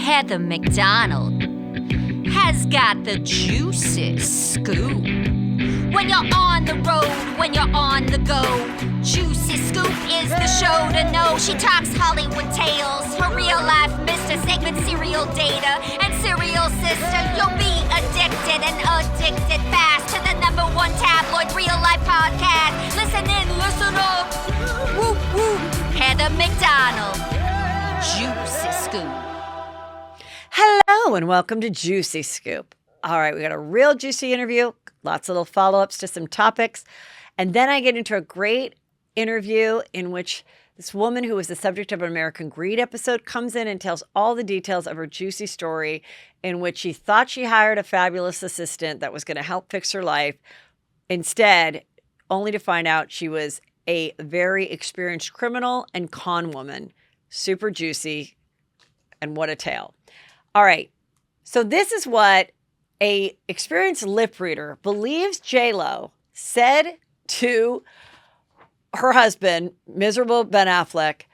Heather McDonald has got the juiciest scoop. When you're on the road, when you're on the go, Juicy Scoop is the show to know. She talks Hollywood tales, her real life Mr. Segment serial data and serial sister. You'll be addicted and addicted fast to the #1 tabloid real life podcast. Listen in, listen up. Whoop whoop. Heather McDonald, Juicy Scoop. Hello and welcome to Juicy Scoop. All right, we got a real juicy interview, lots of little follow-ups to some topics, and then I get into a great interview in which this woman who was the subject of an American Greed episode comes in and tells all the details of her juicy story in which she thought she hired a fabulous assistant that was going to help fix her life. Instead, only to find out she was a very experienced criminal and con woman. Super juicy, and what a tale. All right, so this is what a experienced lip reader believes J-Lo said to her husband, miserable Ben Affleck,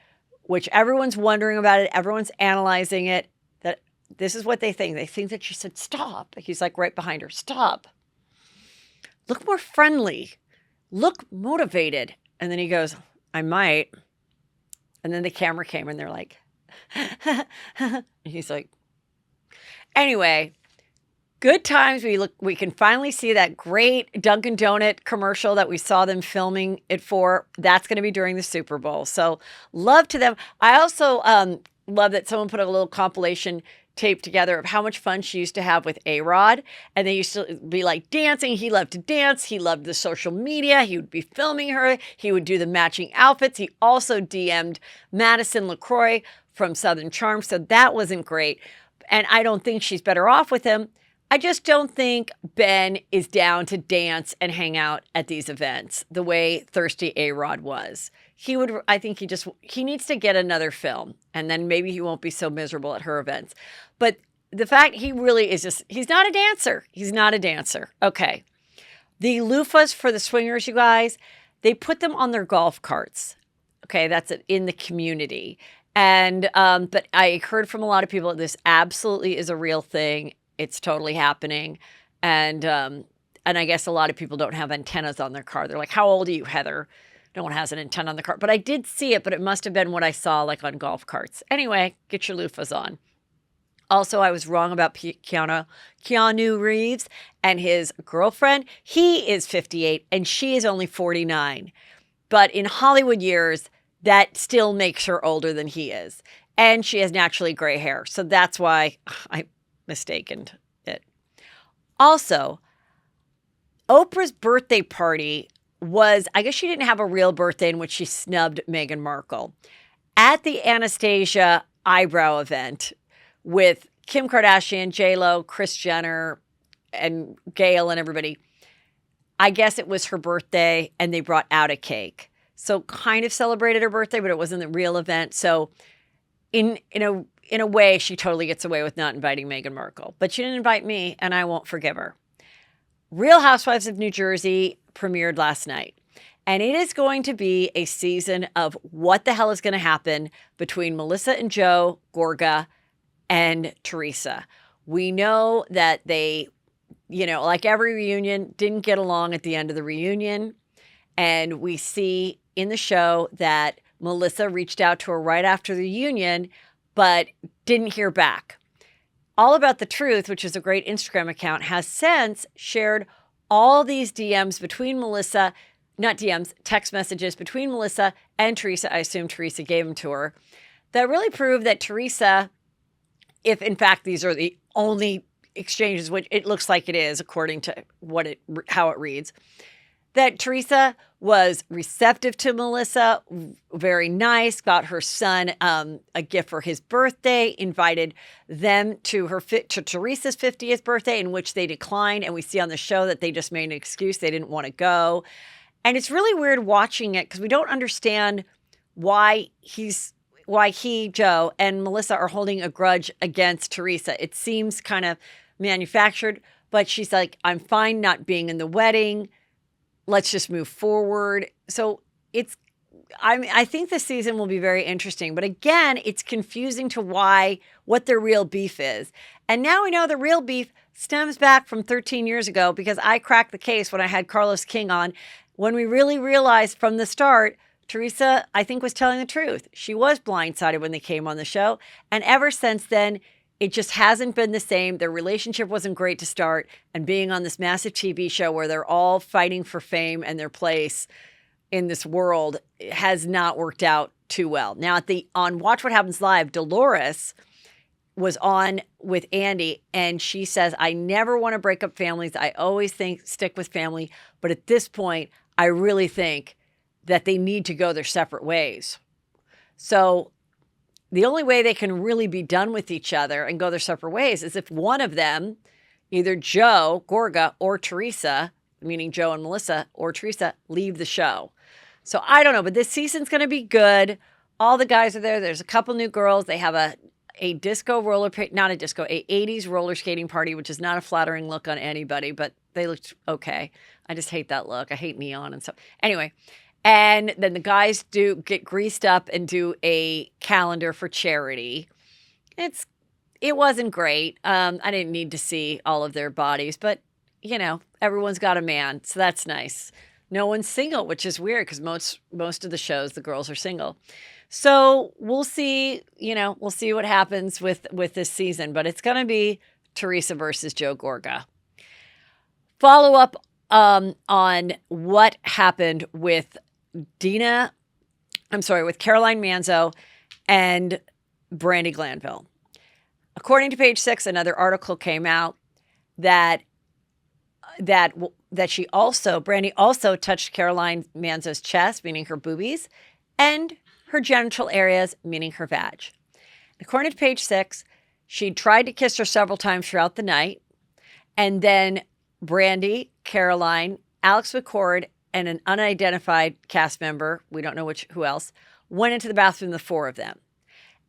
which everyone's wondering about it. Everyone's analyzing it. That this is what they think. They think that she said, stop. He's like right behind her. Stop. Look more friendly. Look motivated. And then he goes, I might. And then the camera came and they're like, and he's like, anyway, good times. We can finally see that great Dunkin' Donut commercial that we saw them filming it for. That's going to be during the Super Bowl. So love to them. I also love that someone put a little compilation tape together of how much fun she used to have with A-Rod. And they used to be like dancing. He loved to dance. He loved the social media. He would be filming her. He would do the matching outfits. He also DM'd Madison LaCroix from Southern Charm. So that wasn't great. And I don't think she's better off with him. I just don't think Ben is down to dance and hang out at these events the way Thirsty A-Rod was. I think he needs to get another film and then maybe he won't be so miserable at her events. But the fact he really is he's not a dancer. He's not a dancer. Okay. The loofahs for the swingers, you guys, they put them on their golf carts. Okay. That's it in the community. And, but I heard from a lot of people that this absolutely is a real thing. It's totally happening. And I guess a lot of people don't have antennas on their car. They're like, how old are you, Heather? No one has an antenna on the car. But I did see it, but it must have been what I saw like on golf carts. Anyway, get your loofahs on. Also, I was wrong about Keanu Reeves and his girlfriend. He is 58 and she is only 49. But in Hollywood years, that still makes her older than he is. And she has naturally gray hair. So that's why I mistaken it. Also, Oprah's birthday party was, I guess she didn't have a real birthday in which she snubbed Meghan Markle. At the Anastasia eyebrow event with Kim Kardashian, J-Lo, Kris Jenner, and Gayle and everybody, I guess it was her birthday and they brought out a cake. So kind of celebrated her birthday, but it wasn't the real event. So in a way, she totally gets away with not inviting Meghan Markle. But she didn't invite me, and I won't forgive her. Real Housewives of New Jersey premiered last night. And it is going to be a season of what the hell is going to happen between Melissa and Joe, Gorga, and Teresa. We know that they, like every reunion, didn't get along at the end of the reunion. And we see in the show that Melissa reached out to her right after the reunion, but didn't hear back. All About the Truth, which is a great Instagram account, has since shared all these DMs between Melissa, not DMs, text messages between Melissa and Teresa. I assume Teresa gave them to her. That really prove that Teresa, if in fact these are the only exchanges, which it looks like it is according to how it reads, that Teresa was receptive to Melissa, very nice, got her son a gift for his birthday, invited them to Teresa's 50th birthday, in which they declined. And we see on the show that they just made an excuse. They didn't want to go. And it's really weird watching it because we don't understand why he, Joe, and Melissa are holding a grudge against Teresa. It seems kind of manufactured, but she's like, I'm fine not being in the wedding. Let's just move forward. So it's I think this season will be very interesting. But again, it's confusing to what their real beef is. And now we know the real beef stems back from 13 years ago, because I cracked the case when I had Carlos King on, when we really realized from the start, Teresa, I think, was telling the truth. She was blindsided when they came on the show. And ever since then, it just hasn't been the same. Their relationship wasn't great to start. And being on this massive TV show where they're all fighting for fame and their place in this world has not worked out too well. Now, on Watch What Happens Live, Dolores was on with Andy, and she says, I never want to break up families. I always stick with family. But at this point, I really think that they need to go their separate ways. So the only way they can really be done with each other and go their separate ways is if one of them, either Joe, Gorga, or Teresa, meaning Joe and Melissa, or Teresa, leave the show. So I don't know, but this season's going to be good. All the guys are there. There's a couple new girls. They have a disco roller, not a disco, a 80s roller skating party, which is not a flattering look on anybody, but they looked okay. I just hate that look. I hate neon and stuff. Anyway, and then the guys do get greased up and do a calendar for charity. It wasn't great. I didn't need to see all of their bodies, but everyone's got a man, so that's nice. No one's single, which is weird because most of the shows, the girls are single. So we'll see, we'll see what happens with this season, but it's going to be Teresa versus Joe Gorga. Follow up on what happened with Caroline Manzo and Brandi Glanville. According to Page Six, another article came out that Brandi also touched Caroline Manzo's chest, meaning her boobies, and her genital areas, meaning her vag. According to Page Six, she tried to kiss her several times throughout the night, and then Brandi, Caroline, Alex McCord, and an unidentified cast member, we don't know who else, went into the bathroom, the four of them.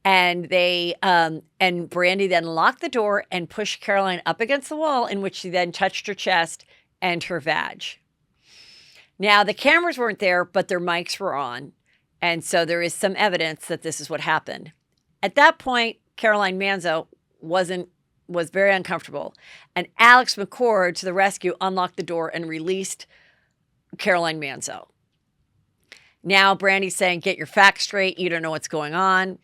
And and Brandi then locked the door and pushed Caroline up against the wall, in which she then touched her chest and her vag. Now, the cameras weren't there, but their mics were on. And so there is some evidence that this is what happened. At that point, Caroline Manzo was very uncomfortable. And Alex McCord, to the rescue, unlocked the door and released Caroline Manzo. Now Brandi's saying, get your facts straight. You don't know what's going on.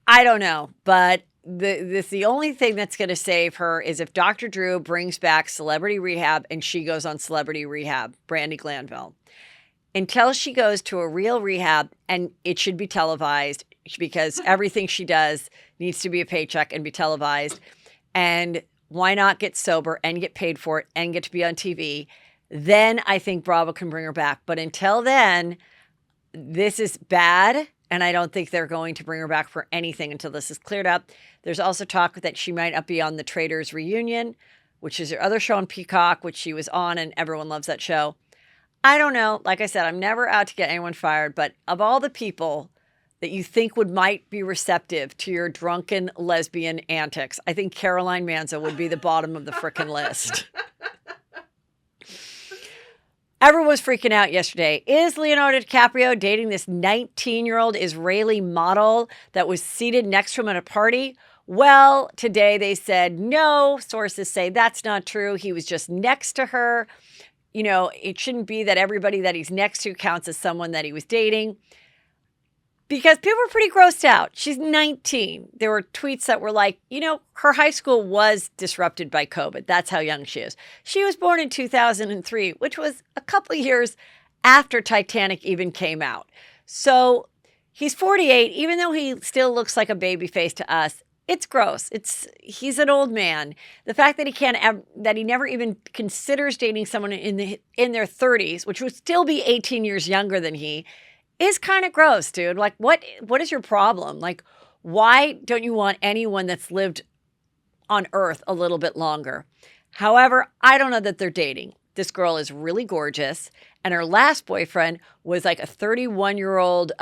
I don't know, but the only thing that's going to save her is if Dr. Drew brings back Celebrity Rehab and she goes on Celebrity Rehab, Brandi Glanville. Until she goes to a real rehab, and it should be televised because everything she does needs to be a paycheck and be televised. And why not get sober and get paid for it and get to be on TV? Then I think Bravo can bring her back. But until then, this is bad. And I don't think they're going to bring her back for anything until this is cleared up. There's also talk that she might not be on the Traitors Reunion, which is her other show on Peacock, which she was on, and everyone loves that show. I don't know. Like I said, I'm never out to get anyone fired, but of all the people that you think might be receptive to your drunken lesbian antics, I think Caroline Manzo would be the bottom of the frickin' list. Everyone was freaking out yesterday. Is Leonardo DiCaprio dating this 19-year-old Israeli model that was seated next to him at a party? Well, today they said no. Sources say that's not true. He was just next to her. It shouldn't be that everybody that he's next to counts as someone that he was dating. Because people were pretty grossed out. She's 19. There were tweets that were like, her high school was disrupted by COVID. That's how young she is. She was born in 2003, which was a couple of years after Titanic even came out. So he's 48, even though he still looks like a baby face to us. It's gross. He's an old man. The fact that he never even considers dating someone in their 30s, which would still be 18 years younger than he, is kind of gross, dude. Like, what is your problem? Like, why don't you want anyone that's lived on Earth a little bit longer? However, I don't know that they're dating. This girl is really gorgeous, and her last boyfriend was like a 31-year-old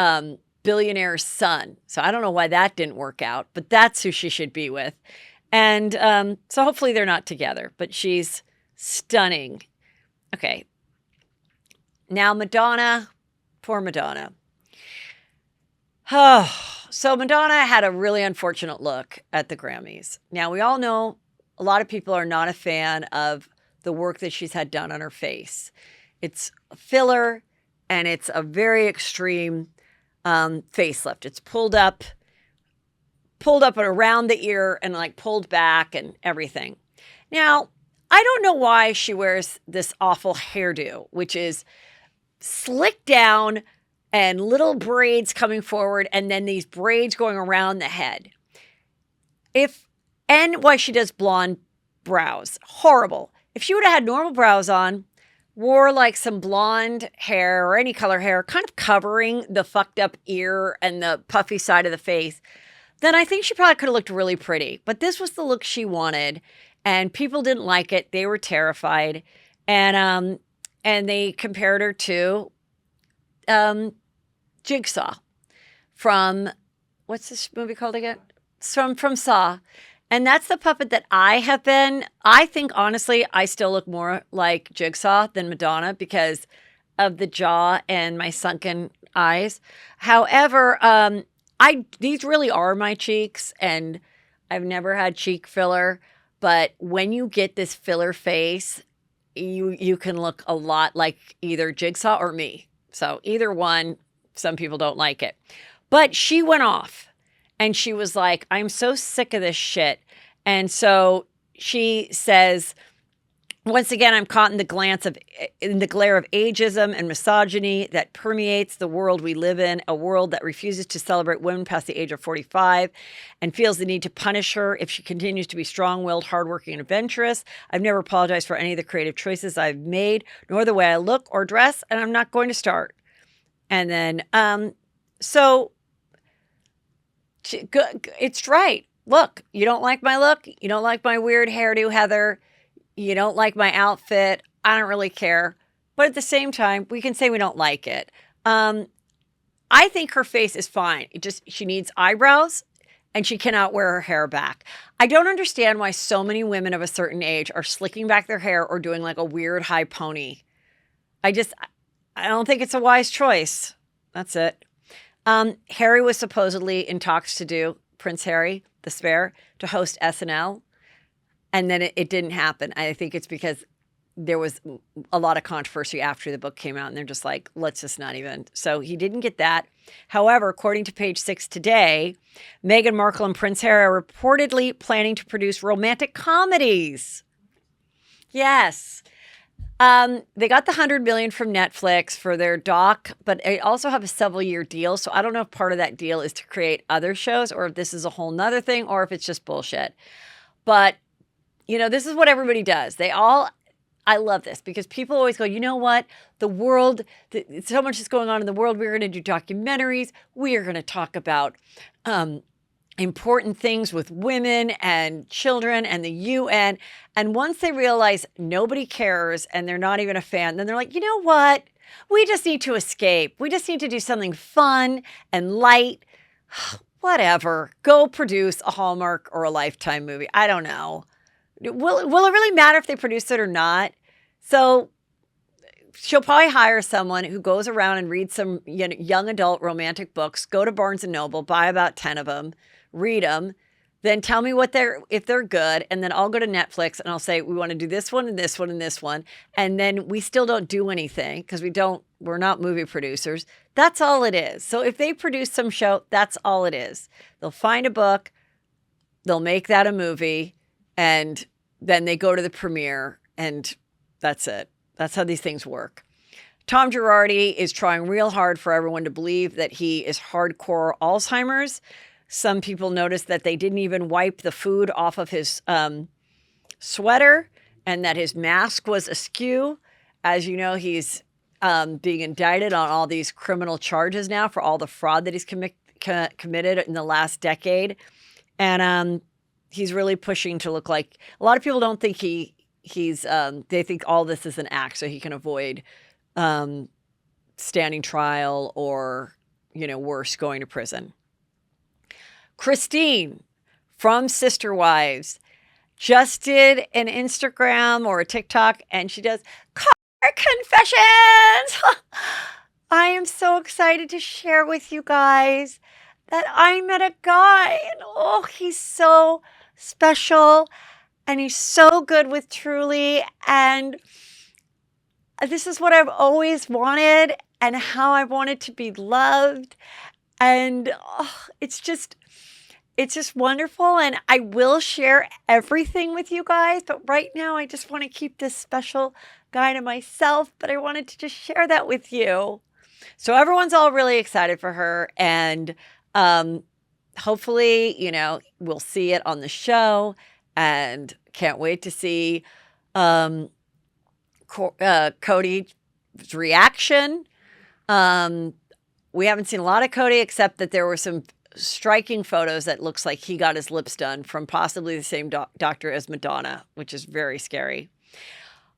billionaire's son. So I don't know why that didn't work out, but that's who she should be with. And so hopefully they're not together, but she's stunning. Okay. Now, Madonna. Poor Madonna. So Madonna had a really unfortunate look at the Grammys. Now, we all know a lot of people are not a fan of the work that she's had done on her face. It's a filler, and it's a very extreme facelift. It's pulled up and around the ear and like pulled back and everything. Now, I don't know why she wears this awful hairdo, which is slicked down and little braids coming forward and then these braids going around the head. And why she does blonde brows. Horrible. If she would have had normal brows on, wore like some blonde hair or any color hair, kind of covering the fucked up ear and the puffy side of the face, then I think she probably could have looked really pretty. But this was the look she wanted, and people didn't like it. They were terrified. And they compared her to Jigsaw from, what's this movie called again? From Saw. And that's the puppet that I think, honestly, I still look more like Jigsaw than Madonna because of the jaw and my sunken eyes. However, these really are my cheeks, and I've never had cheek filler. But when you get this filler face, you can look a lot like either Jigsaw or me. So either one, some people don't like it. But she went off and she was like, I'm so sick of this shit. And so she says, once again, I'm caught in the glare of ageism and misogyny that permeates the world we live in, a world that refuses to celebrate women past the age of 45 and feels the need to punish her if she continues to be strong-willed, hardworking, and adventurous. I've never apologized for any of the creative choices I've made, nor the way I look or dress, and I'm not going to start. And then, so it's right. Look, you don't like my look? You don't like my weird hairdo, Heather? You don't like my outfit? I don't really care. But at the same time, we can say we don't like it. I think her face is fine. She needs eyebrows and she cannot wear her hair back. I don't understand why so many women of a certain age are slicking back their hair or doing like a weird high pony. I don't think it's a wise choice. That's it. Harry was supposedly in talks to do, Prince Harry, the spare, to host SNL. And then it didn't happen. I think it's because there was a lot of controversy after the book came out. And they're just like, let's just not even. So he didn't get that. However, according to Page Six today, Meghan Markle and Prince Harry are reportedly planning to produce romantic comedies. Yes. They got the $100 million from Netflix for their doc, but they also have a several-year deal. So I don't know if part of that deal is to create other shows or if this is a whole nother thing or if it's just bullshit. But, you know, this is what everybody does. I love this because people always go, you know what? The world, so much is going on in the world. We're going to do documentaries. We are going to talk about important things with women and children and the UN. And once they realize nobody cares and they're not even a fan, then they're like, you know what? We just need to escape. We just need to do something fun and light. Whatever. Go produce a Hallmark or a Lifetime movie. I don't know. Will it really matter if they produce it or not? So she'll probably hire someone who goes around and reads some young adult romantic books, go to Barnes & Noble, buy about 10 of them, read them, then tell me if they're good, and then I'll go to Netflix and I'll say, we want to do this one and this one and this one, and then we still don't do anything because we're not movie producers. That's all it is. So if they produce some show, that's all it is. They'll find a book, they'll make that a movie, and then they go to the premiere, and that's it. That's how these things work. Tom Girardi is trying real hard for everyone to believe that he is hardcore Alzheimer's. Some people noticed that they didn't even wipe the food off of his sweater and that his mask was askew. As you know, he's being indicted on all these criminal charges now for all the fraud that he's committed in the last decade. And he's really pushing to look like, a lot of people don't think they think all this is an act so he can avoid standing trial or, worse, going to prison. Christine from Sister Wives just did an Instagram or a TikTok, and she does car confessions. I am so excited to share with you guys. that I met a guy, and oh, he's so special, and he's so good with Truly, and this is what I've always wanted, and how I wanted to be loved, and it's just wonderful, and I will share everything with you guys, but right now I just want to keep this special guy to myself, but I wanted to just share that with you. So everyone's all really excited for her, and hopefully, we'll see it on the show, and can't wait to see Cody's reaction. We haven't seen a lot of Cody, except that there were some striking photos that looks like he got his lips done from possibly the same doctor as Madonna, which is very scary.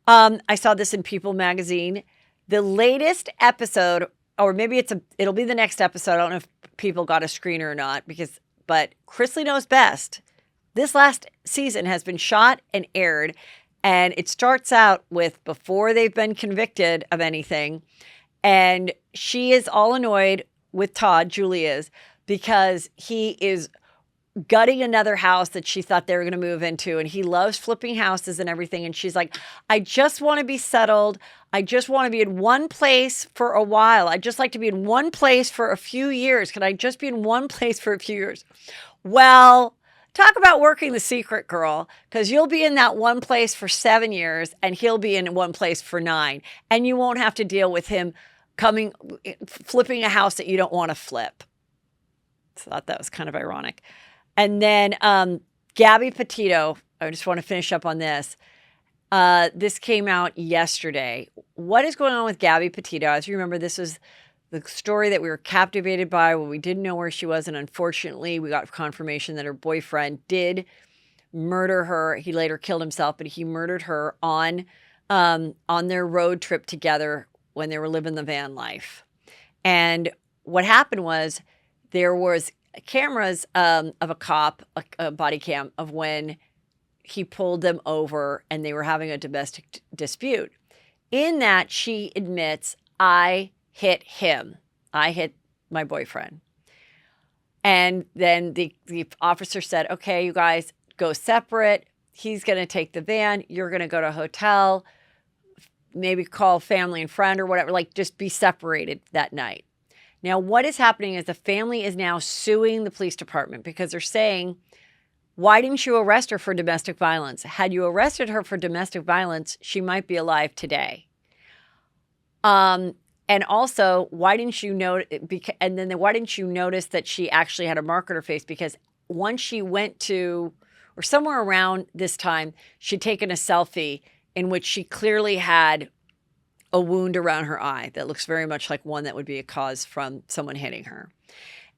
I saw this in People magazine. The latest episode, or maybe it'll be the next episode. I don't know if People got a screener or not, but Chrisley knows best. This last season has been shot and aired, and it starts out with before they've been convicted of anything, and she is all annoyed with Todd, Julie is, because he is gutting another house that she thought they were going to move into, and he loves flipping houses and everything, and she's like, I just want to be settled. I just want to be in one place for a while. I just like to be in one place for a few years. Can I just be in one place for a few years? Well, talk about working the secret, girl, because you'll be in that one place for 7 years, and he'll be in one place for 9, and you won't have to deal with him flipping a house that you don't want to flip. So I thought that was kind of ironic. And then Gabby Petito, I just want to finish up on this. This came out yesterday. What is going on with Gabby Petito? As you remember, this was the story that we were captivated by when we didn't know where she was. And unfortunately, we got confirmation that her boyfriend did murder her. He later killed himself, but he murdered her on their road trip together when they were living the van life. And what happened was there was cameras of a cop, a body cam of when he pulled them over and they were having a domestic dispute. In that, she admits, I hit him. I hit my boyfriend. And then the officer said, okay, you guys go separate. He's going to take the van. You're going to go to a hotel, maybe call family and friend or whatever, like just be separated that night. Now, what is happening is the family is now suing the police department because they're saying, why didn't you arrest her for domestic violence? Had you arrested her for domestic violence, she might be alive today. And also, why didn't you know? And then why didn't you notice that she actually had a mark on her face? Because once she went to, or somewhere around this time, she'd taken a selfie in which she clearly had a wound around her eye that looks very much like one that would be a cause from someone hitting her.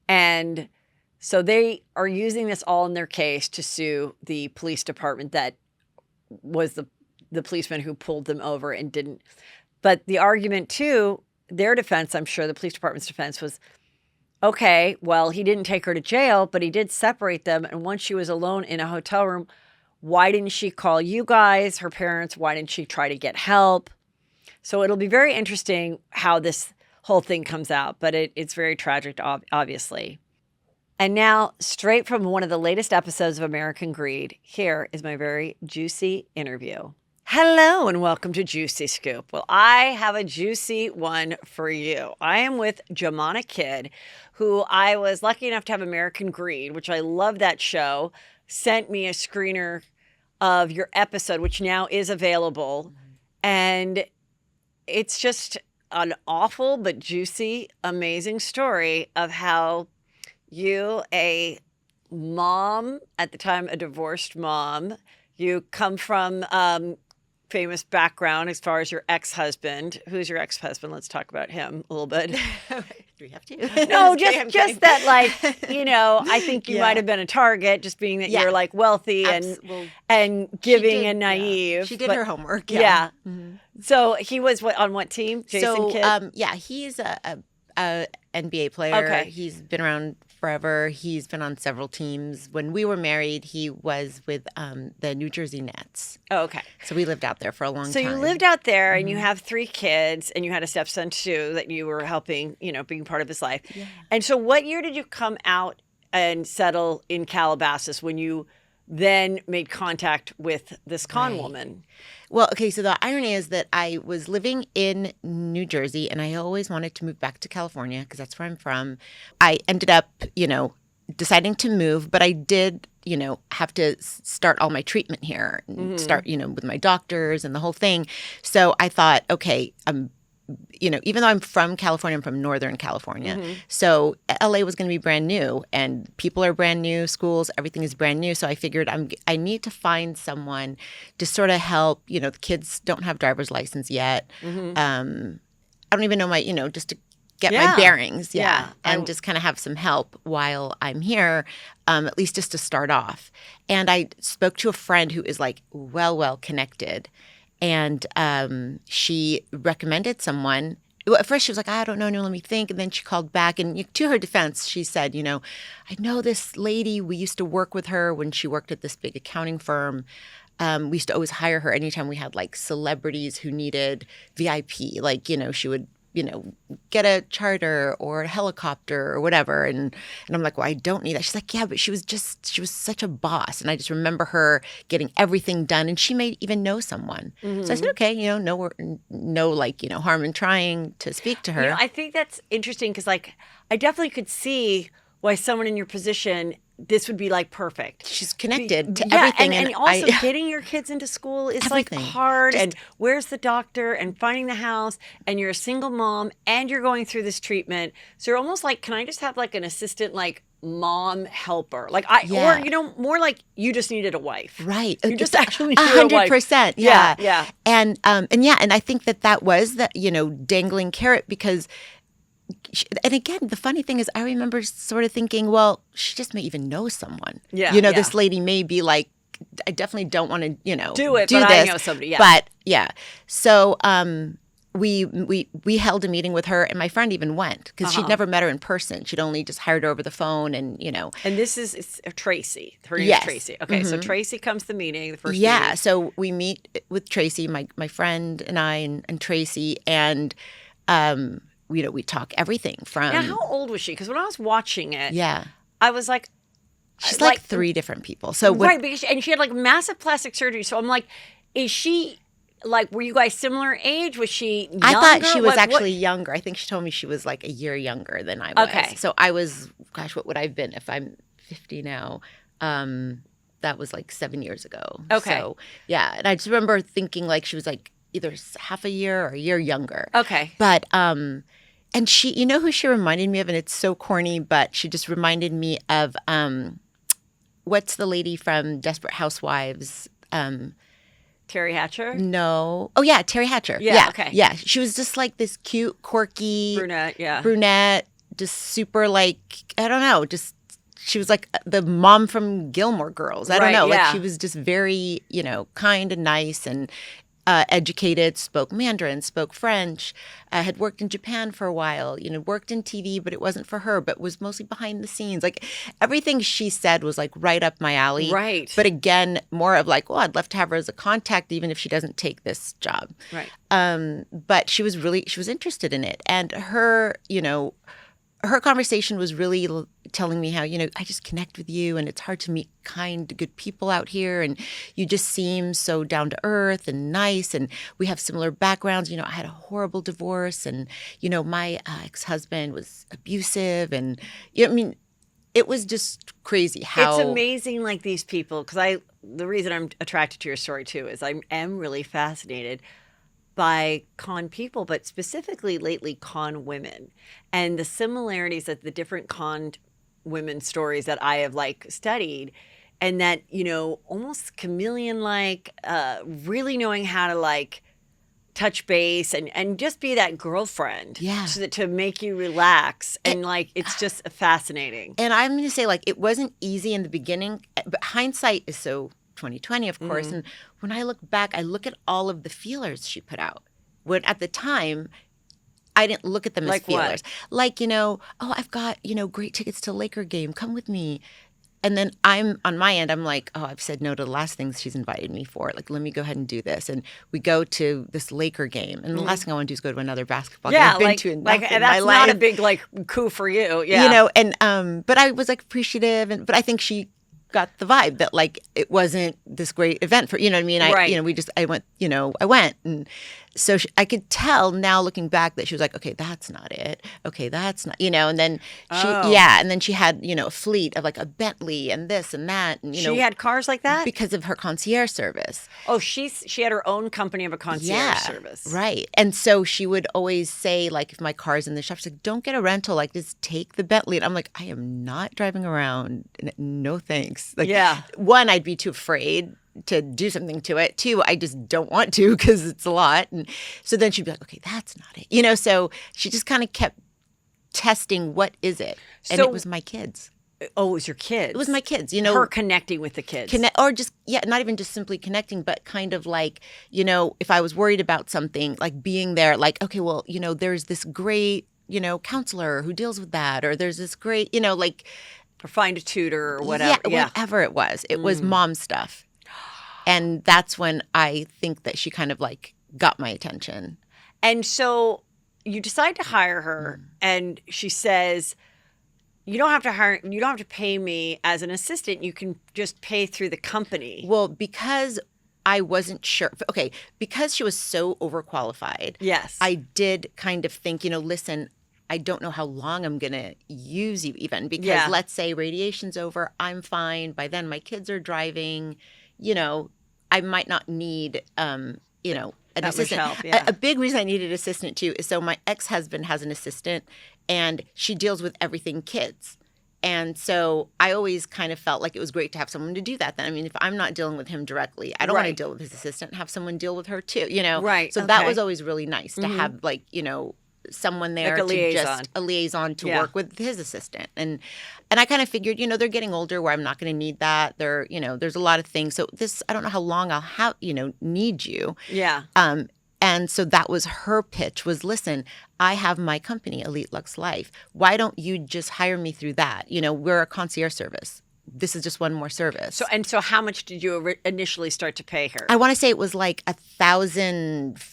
And so they are using this all in their case to sue the police department that was the policeman who pulled them over and didn't. But the argument too, their defense, I'm sure the police department's defense was, okay, well, he didn't take her to jail, but he did separate them. And once she was alone in a hotel room, why didn't she call you guys, her parents? Why didn't she try to get help? So it'll be very interesting how this whole thing comes out, but it's very tragic, obviously. And now, straight from one of the latest episodes of American Greed, here is my very juicy interview. Hello and welcome to Juicy Scoop. Well, I have a juicy one for you. I am with Joumana Kidd, who I was lucky enough to have American Greed, which I love that show, sent me a screener of your episode, which now is available. And it's just an awful but juicy, amazing story of how you, a mom, at the time a divorced mom, you come from famous background as far as your ex-husband. Who's your ex-husband? Let's talk about him a little bit. Do we have to? No, just that, like, I think you might have been a target, just being that you're like wealthy and giving and naive. Yeah. She did her homework. Yeah. Mm-hmm. So he was on what team? Jason Kidd? He's a NBA player. Okay. He's been around forever. He's been on several teams. When we were married, he was with the New Jersey Nets. Oh, okay. So we lived out there for a long time. So you lived out there and you have 3 kids and you had a stepson too that you were helping, being part of his life. Yeah. And so what year did you come out and settle in Calabasas when you then made contact with this con woman? Well, okay, so the irony is that I was living in New Jersey and I always wanted to move back to California because that's where I'm from. I ended up, deciding to move, but I did, have to start all my treatment here and start, with my doctors and the whole thing. So I thought, okay, even though I'm from California, I'm from Northern California. So LA was going to be brand new and people are brand new, schools, everything is brand new. So I figured I need to find someone to sort of help, the kids don't have driver's license yet. I don't even know just to get my bearings. And just kind of have some help while I'm here, at least just to start off. And I spoke to a friend who is like well connected. And she recommended someone. Well, at first she was like, I don't know, no, let me think. And then she called back. And to her defense, she said, I know this lady. We used to work with her when she worked at this big accounting firm. We used to always hire her anytime we had like celebrities who needed VIP. Like, she would get a charter or a helicopter or whatever. And I'm like, well, I don't need that. She's like, yeah, but she was such a boss. And I just remember her getting everything done. And she may even know someone. So I said, okay, no harm in trying to speak to her. I think that's interesting because I definitely could see why someone in your position, this would be like perfect. She's connected to everything. And also getting your kids into school is everything. Like hard. And where's the doctor and finding the house and you're a single mom and you're going through this treatment. So you're almost like, can I just have like an assistant, like mom helper? Or, more like you just needed a wife. Right. You just actually needed a wife. 100%. Yeah. And I think that was the, dangling carrot because and again, the funny thing is I remember sort of thinking, well, she just may even know someone. Yeah. This lady may be like, I definitely don't want to, do it, do but this. I know somebody. Yeah. But yeah. So we held a meeting with her and my friend even went because she'd never met her in person. She'd only just hired her over the phone and, And this is Tracy. Her name is Tracy. Okay, so Tracy comes to the meeting, the first meeting. Yeah, so we meet with Tracy, my friend and I and Tracy, and we talk everything from. Now, how old was she? Because when I was watching it, yeah, I was like, she's like 3 different people. So right, because she had like massive plastic surgery. So I'm like, is she like? Were you guys similar age? Was she younger? I thought she was actually younger. I think she told me she was like a year younger than I was. Okay, so I was, gosh, what would I have been if I'm 50 now? That was like 7 years ago. Okay, so yeah, and I just remember thinking like she was like either half a year or a year younger. Okay, but and she, who she reminded me of, and it's so corny, but she just reminded me of, what's the lady from Desperate Housewives? Terry Hatcher? No. Oh, yeah, Terry Hatcher. Yeah, okay. Yeah, she was just like this cute, quirky. Brunette, just super like, I don't know, just, she was like the mom from Gilmore Girls. I don't know. Yeah. Like she was just very, kind and nice and educated, spoke Mandarin, spoke French, had worked in Japan for a while, worked in TV, but it wasn't for her, but was mostly behind the scenes. Like everything she said was like right up my alley. Right. But again, more of like, I'd love to have her as a contact, even if she doesn't take this job. Right. But she was interested in it. And her, her conversation was really telling me how, I just connect with you and it's hard to meet kind, good people out here. And you just seem so down to earth and nice. And we have similar backgrounds. I had a horrible divorce and, my ex-husband was abusive. And, it was just crazy how. It's amazing like these people, because the reason I'm attracted to your story too is I am really fascinated by con people, but specifically lately con women and the similarities that the different con women stories that I have like studied, and that, almost chameleon-like, really knowing how to like touch base and just be that girlfriend. Yeah. To make you relax. And like, it's just fascinating. And I'm going to say like, it wasn't easy in the beginning, but hindsight is so 2020, of course. And when I look back, I look at all of the feelers she put out. When at the time, I didn't look at them Like as feelers. what? Like, oh, I've got, great tickets to Laker game. Come with me. And then I'm on my end, I'm like, oh, I've said no to the last things she's invited me for. Like, let me go ahead and do this. And we go to this Laker game. And the last thing I want to do is go to another basketball game I've been to enough in my that's life. not a big coup for you. Yeah. But I was like appreciative. But I think she got the vibe that like it wasn't this great event for, you know what I mean? Right. I went. And so I could tell now looking back that she was like, okay, that's not it. Okay, that's not, and then and then she had, a fleet of like a Bentley and this and that. And, she had cars like that? Because of her concierge service. Oh, she had her own company of a concierge service. Right. And so she would always say, like, if my car's in the shop, she's like, don't get a rental, like, just take the Bentley. And I'm like, I am not driving around. No thanks. Like, one, I'd be too afraid to do something to it. Two, I just don't want to because it's a lot. And so then she'd be like, okay, that's not it. So she just kind of kept testing, what is it? And it was my kids. Oh, it was your kids. It was my kids, Her connecting with the kids. Or just, not even just simply connecting, but kind of like, if I was worried about something, like being there, like, okay, well, there's this great, counselor who deals with that, or there's this great, like. Or find a tutor or whatever. Yeah, whatever it was. It was mom stuff. And that's when I think that she kind of like got my attention. And so you decide to hire her, and she says, you don't have to pay me as an assistant. You can just pay through the company. Well, because I wasn't sure. Okay, because she was so overqualified. Yes. I did kind of think, listen, I don't know how long I'm going to use you even, because let's say radiation's over, I'm fine. By then my kids are driving, I might not need, an assistant. Help, yeah. A big reason I needed an assistant too is so my ex-husband has an assistant and she deals with everything kids. And so I always kind of felt like it was great to have someone to do that then. I mean, if I'm not dealing with him directly, I don't want to deal with his assistant and have someone deal with her too, Right. So that was always really nice to have like, someone there, like a liaison to work with his assistant. And I kind of figured, they're getting older where I'm not going to need that. They're, there's a lot of things. So I don't know how long I'll have, need you. Yeah. And so that was her pitch was, listen, I have my company, Elite Lux Life. Why don't you just hire me through that? We're a concierge service. This is just one more service. So how much did you initially start to pay her? I want to say it was like $1,400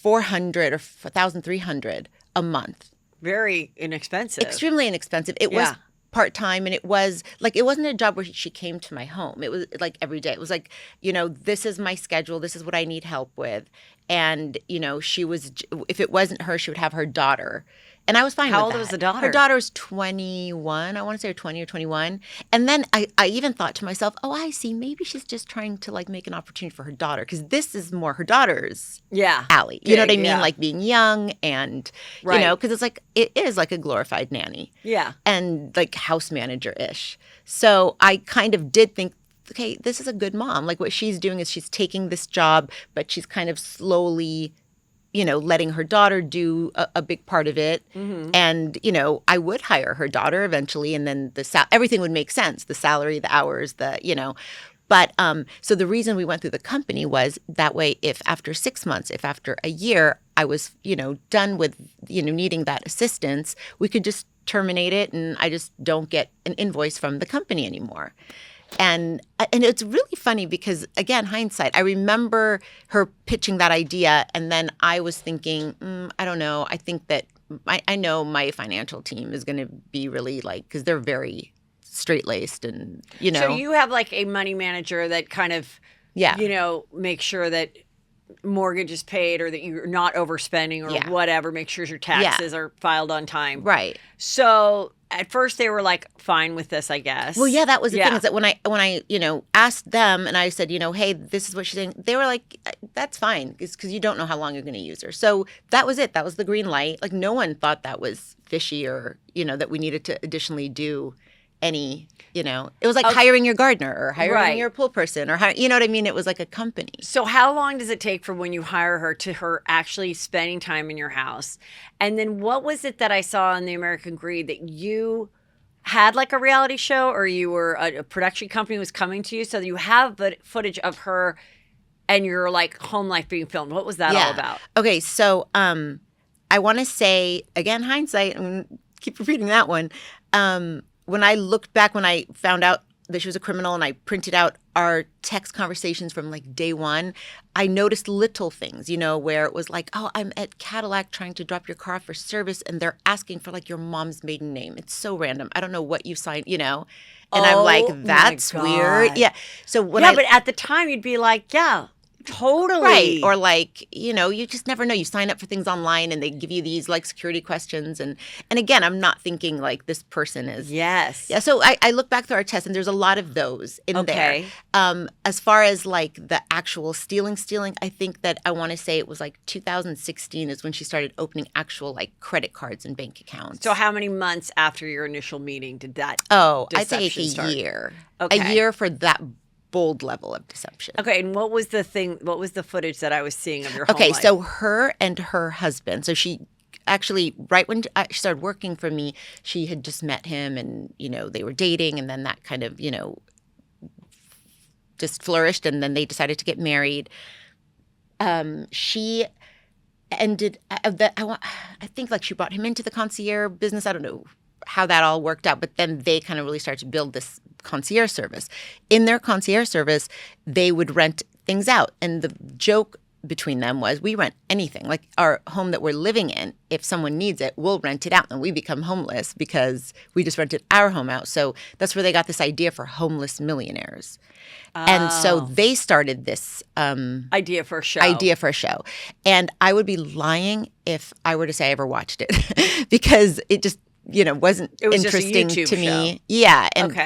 or $1,300 a month. Very inexpensive. Extremely inexpensive. It was part-time, and it wasn't a job where she came to my home. It was like every day. It was like, this is my schedule. This is what I need help with. And, she was, if it wasn't her, she would have her daughter. And I was fine with that. How old was the daughter? Her daughter was 21. I want to say 20 or 21. And then I even thought to myself, oh, I see. Maybe she's just trying to like make an opportunity for her daughter, because this is more her daughter's alley. You know what I mean? Like being young and, because it's like, it is like a glorified nanny. Yeah. And like house manager-ish. So I kind of did think, okay, this is a good mom. Like what she's doing is she's taking this job, but she's kind of slowly letting her daughter do a big part of it. Mm-hmm. And, I would hire her daughter eventually, and then everything would make sense. The salary, the hours, But so the reason we went through the company was that way, if after 6 months, if after a year, I was, done with, needing that assistance, we could just terminate it, and I just don't get an invoice from the company anymore. And it's really funny because, again, hindsight, I remember her pitching that idea, and then I was thinking, I don't know. I think that I know my financial team is going to be really because they're very straight-laced and, So you have like a money manager that kind of, makes sure that mortgage is paid or that you're not overspending or whatever, make sure your taxes are filed on time. Right. So at first they were like fine with this, I guess. Well, yeah, that was the thing, is that when I asked them and I said, hey, this is what she's saying, they were like, that's fine, because you don't know how long you're going to use her. So that was it. That was the green light. Like no one thought that was fishy or, that we needed to additionally do any, it was like hiring your gardener or hiring your pool person or you know what I mean? It was like a company. So how long does it take from when you hire her to her actually spending time in your house? And then what was it that I saw in the American Greed that you had like a reality show, or you were a production company was coming to you, so that you have footage of her and your like home life being filmed? What was that all about? Okay, so I want to say, again, hindsight, and keep repeating that one. When I looked back, when I found out that she was a criminal and I printed out our text conversations from like day one, I noticed little things, where it was like, oh, I'm at Cadillac trying to drop your car off for service and they're asking for like your mom's maiden name. It's so random. I don't know what you signed, And I'm like, that's weird. Yeah. So when but at the time you'd be like, yeah, totally. Right. Or like, you just never know. You sign up for things online and they give you these like security questions. And again, I'm not thinking like this person is. Yes. Yeah. So I look back through our tests and there's a lot of those in there. As far as like the actual stealing, I think that I want to say it was like 2016 is when she started opening actual like credit cards and bank accounts. So how many months after your initial meeting did that I'd say like a start? year. Okay. A year for that bold level of deception. Okay, and what was the footage that I was seeing of your home life? So her and her husband, so she actually, right when she started working for me, she had just met him and, they were dating and then that kind of, just flourished and then they decided to get married. She ended, I think like she brought him into the concierge business. I don't know how that all worked out, but then they kind of really started to build this concierge service. In their concierge service, they would rent things out. And the joke between them was we rent anything. Like our home that we're living in, if someone needs it, we'll rent it out. And we become homeless because we just rented our home out. So that's where they got this idea for homeless millionaires. And so they started this idea for a show. And I would be lying if I were to say I ever watched it because it just wasn't interesting to me. Yeah. And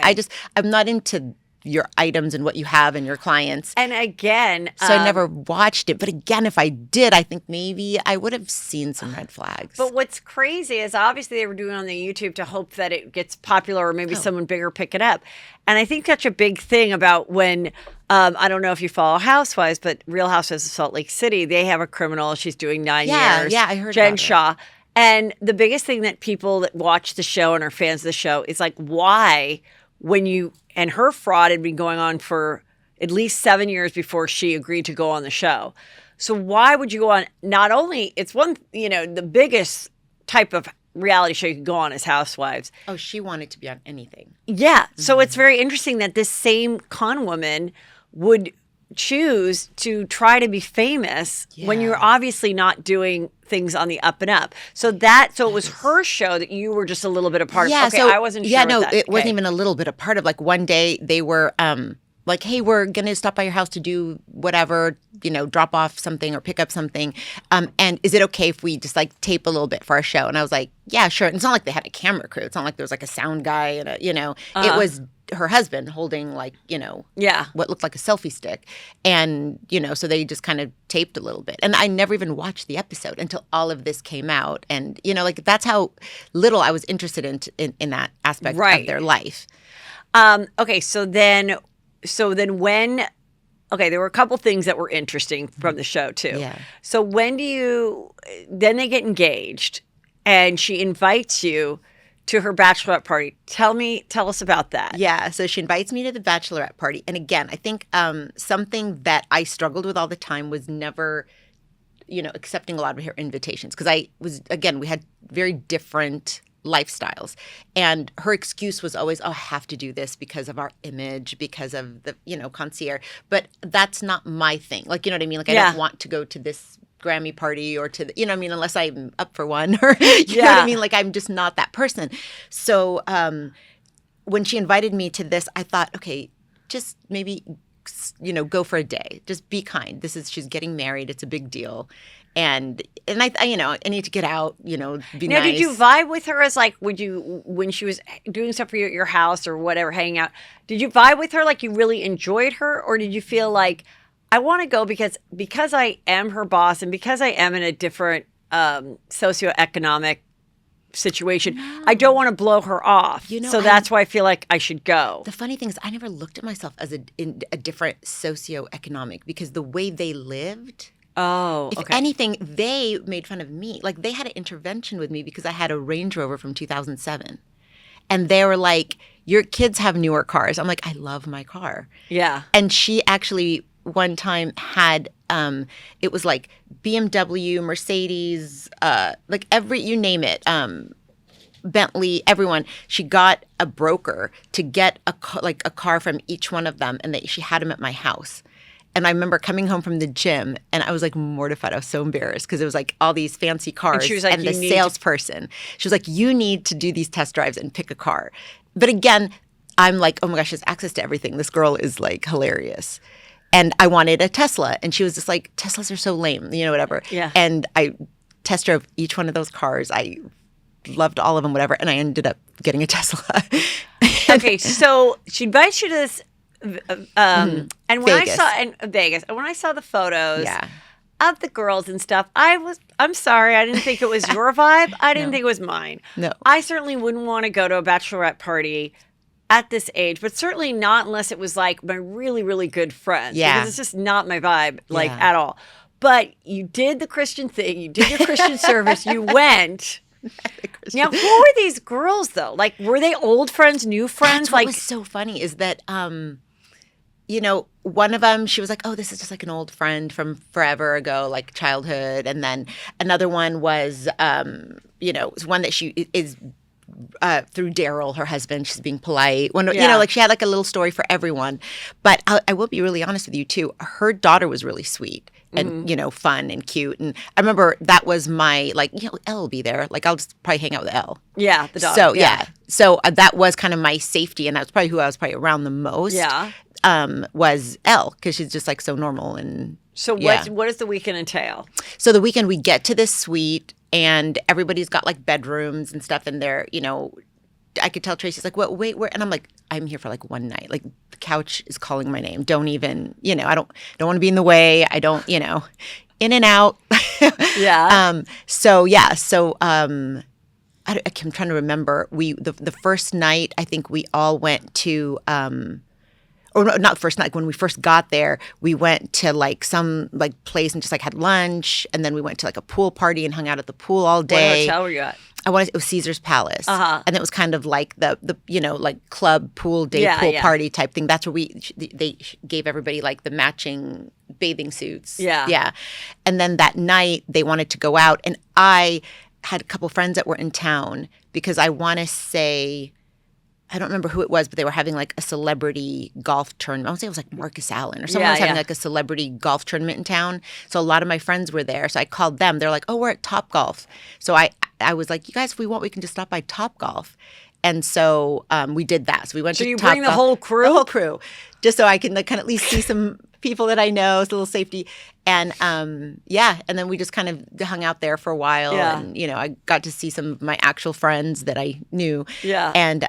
I'm not into your items and what you have and your clients. And again, so I never watched it. But again, if I did, I think maybe I would have seen some red flags. But what's crazy is obviously they were doing it on the YouTube to hope that it gets popular or maybe someone bigger pick it up. And I think that's a big thing about when, I don't know if you follow Housewives, but Real Housewives of Salt Lake City, they have a criminal. She's doing 9 years. Yeah, I heard Jen about Shaw. it. And the biggest thing that people that watch the show and are fans of the show is like, why, and her fraud had been going on for at least 7 years before she agreed to go on the show. So why would you go on? Not only, it's one, the biggest type of reality show you could go on is Housewives. Oh, she wanted to be on anything. Yeah. Mm-hmm. So it's very interesting that this same con woman would choose to try to be famous when you're obviously not doing things on the up and up. So it was her show that you were just a little bit a part of. Okay, I wasn't sure. Yeah, no, it wasn't even a little bit a part of. Like one day they were like, hey, we're going to stop by your house to do whatever, drop off something or pick up something. And is it okay if we just like tape a little bit for our show? And I was like, yeah, sure. And it's not like they had a camera crew. It's not like there was like a sound guy and it was her husband holding like, what looked like a selfie stick. And, so they just kind of taped a little bit. And I never even watched the episode until all of this came out. And, like that's how little I was interested in that aspect of their life. Okay. So then when, there were a couple things that were interesting from the show too. Yeah. So then they get engaged and she invites you to her bachelorette party. Tell us about that. Yeah, so she invites me to the bachelorette party. And again, I think something that I struggled with all the time was never, accepting a lot of her invitations. Because we had very different lifestyles. And her excuse was always, I have to do this because of our image, because of the, concierge. But that's not my thing. Like, you know what I mean? Like, I don't want to go to this Grammy party or to the, unless I'm up for one or, you know what I mean? Like, I'm just not that person. So when she invited me to this, I thought, okay, just maybe, go for a day. Just be kind. She's getting married. It's a big deal. And I need to get out, be nice. Now, did you vibe with her as like, when she was doing stuff for you at your house or whatever, hanging out, did you vibe with her like you really enjoyed her? Or did you feel like, I want to go because I am her boss and because I am in a different socioeconomic situation, I don't want to blow her off. So that's why I feel like I should go. The funny thing is I never looked at myself as in a different socioeconomic because the way they lived. Oh, if anything, they made fun of me. Like they had an intervention with me because I had a Range Rover from 2007. And they were like, your kids have newer cars. I'm like, I love my car. Yeah. And she actually one time had it was like BMW, Mercedes, like you name it, Bentley, everyone. She got a broker to get a car from each one of them, and she had them at my house. And I remember coming home from the gym, and I was like mortified. I was so embarrassed because it was like all these fancy cars. And she was like, the salesperson, she was like, "You need to do these test drives and pick a car." But again, I'm like, "Oh my gosh, she has access to everything. This girl is like hilarious." And I wanted a Tesla, and she was just like, "Teslas are so lame, whatever." Yeah. And I test drove each one of those cars. I loved all of them, whatever, and I ended up getting a Tesla. Okay, so she invites you to this. And when Vegas. I saw in Vegas, and when I saw the photos Yeah. of the girls and stuff, I'm sorry, I didn't think it was your vibe. I didn't think it was mine. No. I certainly wouldn't want to go to a bachelorette party at this age, but certainly not unless it was like my really, really good friends. Yeah. Because it's just not my vibe, like Yeah. at all. But you did the Christian thing. You did your Christian service. You went. Now, who were these girls though? Like, were they old friends, new friends? That's what Like, was so funny is that, one of them, she was like, "Oh, this is just like an old friend from forever ago, like childhood." And then another one was, one that she is through Daryl, her husband. She's being polite. Like she had like a little story for everyone. But I will be really honest with you too. Her daughter was really sweet and fun and cute. And I remember that was my Elle will be there. Like I'll just probably hang out with Elle. yeah, the dog. So so that was kind of my safety, and that's probably who I was probably around the most. Yeah. Was Elle, because she's just like so normal. And So what does the weekend entail? so the weekend we get to this suite, and everybody's got like bedrooms and stuff in there. I could tell Tracy's like, "Well, wait, where?" And I'm like, "I'm here for like one night. Like the couch is calling my name. Don't even, I don't want to be in the way. I don't, in and out." Yeah. I'm trying to remember. The first night, I think we all went to. Or not the first night. When we first got there, we went to like some like place and just like had lunch, and then we went to like a pool party and hung out at the pool all What day. hotel were you at? It was Caesar's Palace, and it was kind of like the like club pool day pool Yeah. party type thing. That's where they gave everybody like the matching bathing suits. Yeah. And then that night they wanted to go out, and I had a couple friends that were in town because I want to say. I don't remember who it was, but they were having like a celebrity golf tournament. I want to say it was like Marcus Allen or someone was having like a celebrity golf tournament in town. So a lot of my friends were there. So I called them. They're like, "Oh, we're at Top Golf." So I was like, "You guys, if we want, we can just stop by Top Golf." And so we did that. So we went So to you Top bring the Golf. whole crew? The whole crew. Just so I can like kind of at least see some people that I know. It's a little safety. And and then we just kind of hung out there for a while. Yeah. And I got to see some of my actual friends that I knew. Yeah. And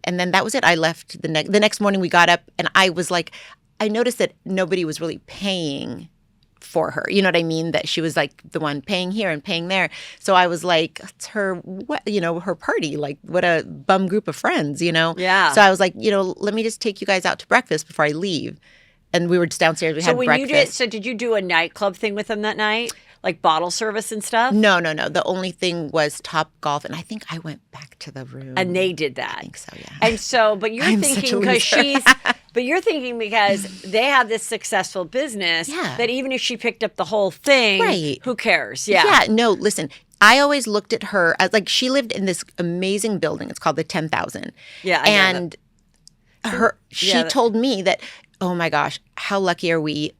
then that was it. I left the next morning. We got up, and I was like, I noticed that nobody was really paying for her. You know what I mean? That she was like the one paying here and paying there. So I was like, it's her, her party. Like, what a bum group of friends, Yeah. So I was like, let me just take you guys out to breakfast before I leave. And we were just downstairs. We had breakfast. Did you do a nightclub thing with them that night? Like bottle service and stuff? No. The only thing was Top Golf, and I think I went back to the room. And they did that. I think so, yeah. And so, but you're I'm such thinking a because because they have this successful business Yeah. that even if she picked up the whole thing, Right. who cares? Yeah. Yeah, no, listen. I always looked at her as like she lived in this amazing building. It's called the 10,000. Yeah, I know and she told me that, oh my gosh, how lucky are we?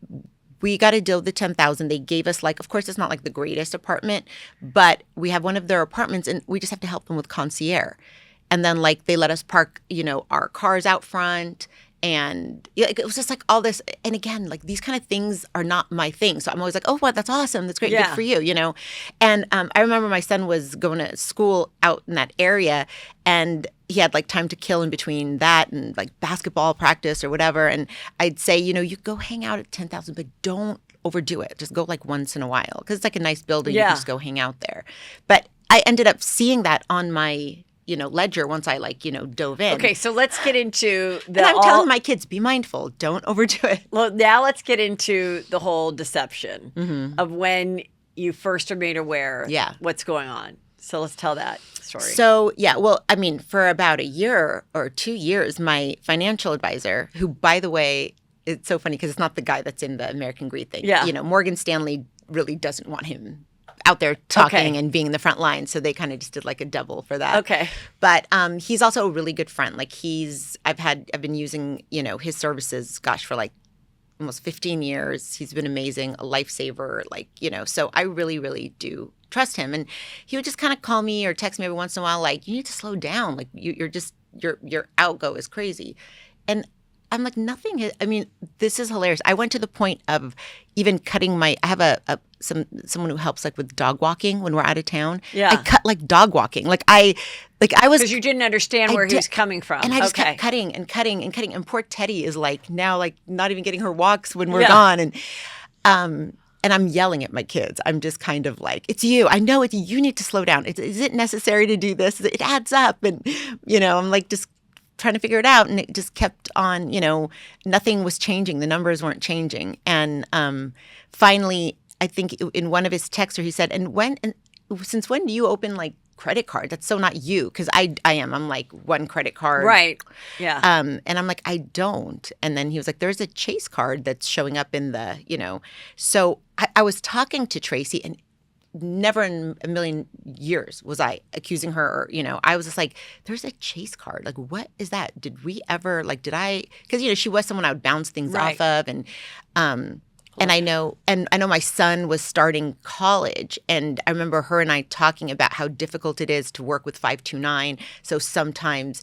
We got a deal with the 10,000. They gave us like, of course, it's not like the greatest apartment, but we have one of their apartments, and we just have to help them with concierge. And then like they let us park, our cars out front. And it was just like all this. And again, like these kind of things are not my thing. So I'm always like, oh, what? That's awesome. That's great. Yeah. Good for you, And I remember my son was going to school out in that area, and he had like time to kill in between that and like basketball practice or whatever. And I'd say, you go hang out at 10,000, but don't overdo it. Just go like once in a while, because it's like a nice building. Yeah. You can just go hang out there. But I ended up seeing that on my ledger once I dove in. Okay, so let's get into the. And I'm telling my kids, be mindful, don't overdo it. Well, now let's get into the whole deception Mm-hmm. of when you first are made aware. Yeah. What's going on? So let's tell that story. So I mean, for about a year or 2 years, my financial advisor, who by the way, it's so funny because it's not the guy that's in the American Greed thing. Yeah. You know, Morgan Stanley really doesn't want him out there talking and being in the front line. So they kind of just did like a double for that. Okay. But he's also a really good friend. Like I've been using, you know, his services, gosh, for like almost 15 years. He's been amazing, a lifesaver, like, you know, so I really, really do trust him. And he would just kind of call me or text me every once in a while, like, you need to slow down. Like your outgo is crazy. And I'm like, I mean, this is hilarious. I went to the point of even cutting I have someone who helps like with dog walking when we're out of town. Yeah. I cut like dog walking. I was. Because you didn't understand where he was coming from. And I just kept cutting and cutting and cutting. And poor Teddy is like now like not even getting her walks when we're gone. And I'm yelling at my kids. I'm just kind of like, it's you. I know it's you need to slow down. Is it necessary to do this? It adds up. And, you know, I'm like just trying to figure it out. And it just kept on, you know, nothing was changing. The numbers weren't changing. And finally, I think in one of his texts, he said, since when do you open like credit card? That's so not you. Because I am. I'm like one credit card. Right. Yeah. And I'm like, I don't. And then he was like, there's a Chase card that's showing up in the, you know. So I was talking to Tracy and never in a million years was I accusing her or, you know, I was just like, there's a Chase card. Like, what is that? Did we ever, like, because, you know, she was someone I would bounce things off of. And I know my son was starting college, and I remember her and I talking about how difficult it is to work with 529. So sometimes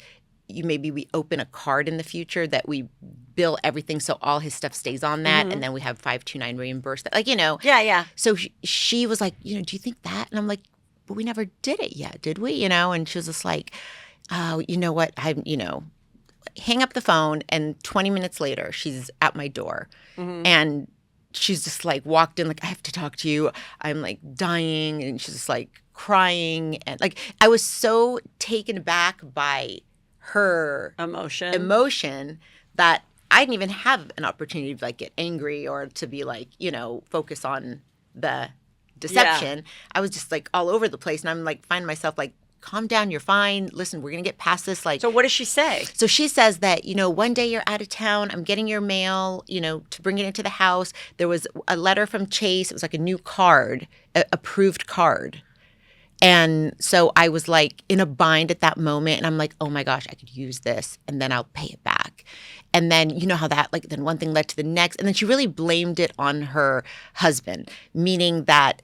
we open a card in the future that we bill everything so all his stuff stays on that, and then we have 529 reimburse that. Like, you know. Yeah, yeah. So she was like, you know, do you think that? And I'm like, but we never did it yet, did we? You know, and she was just like, oh, you know what? Hang up the phone, and 20 minutes later, she's at my door, and she's just like walked in like, I have to talk to you. I'm like dying. And she's just like crying. And like, I was so taken aback by her emotion that I didn't even have an opportunity to like get angry or to be like, you know, focus on the deception. Yeah. I was just like all over the place. And I'm like, find myself like, calm down, you're fine. Listen, we're going to get past this. Like, so what does she say? So she says that, you know, one day you're out of town, I'm getting your mail, you know, to bring it into the house. There was a letter from Chase. It was like a new card, approved card. And so I was like in a bind at that moment. And I'm like, oh my gosh, I could use this and then I'll pay it back. And then you know how that, like, then one thing led to the next. And then she really blamed it on her husband, meaning that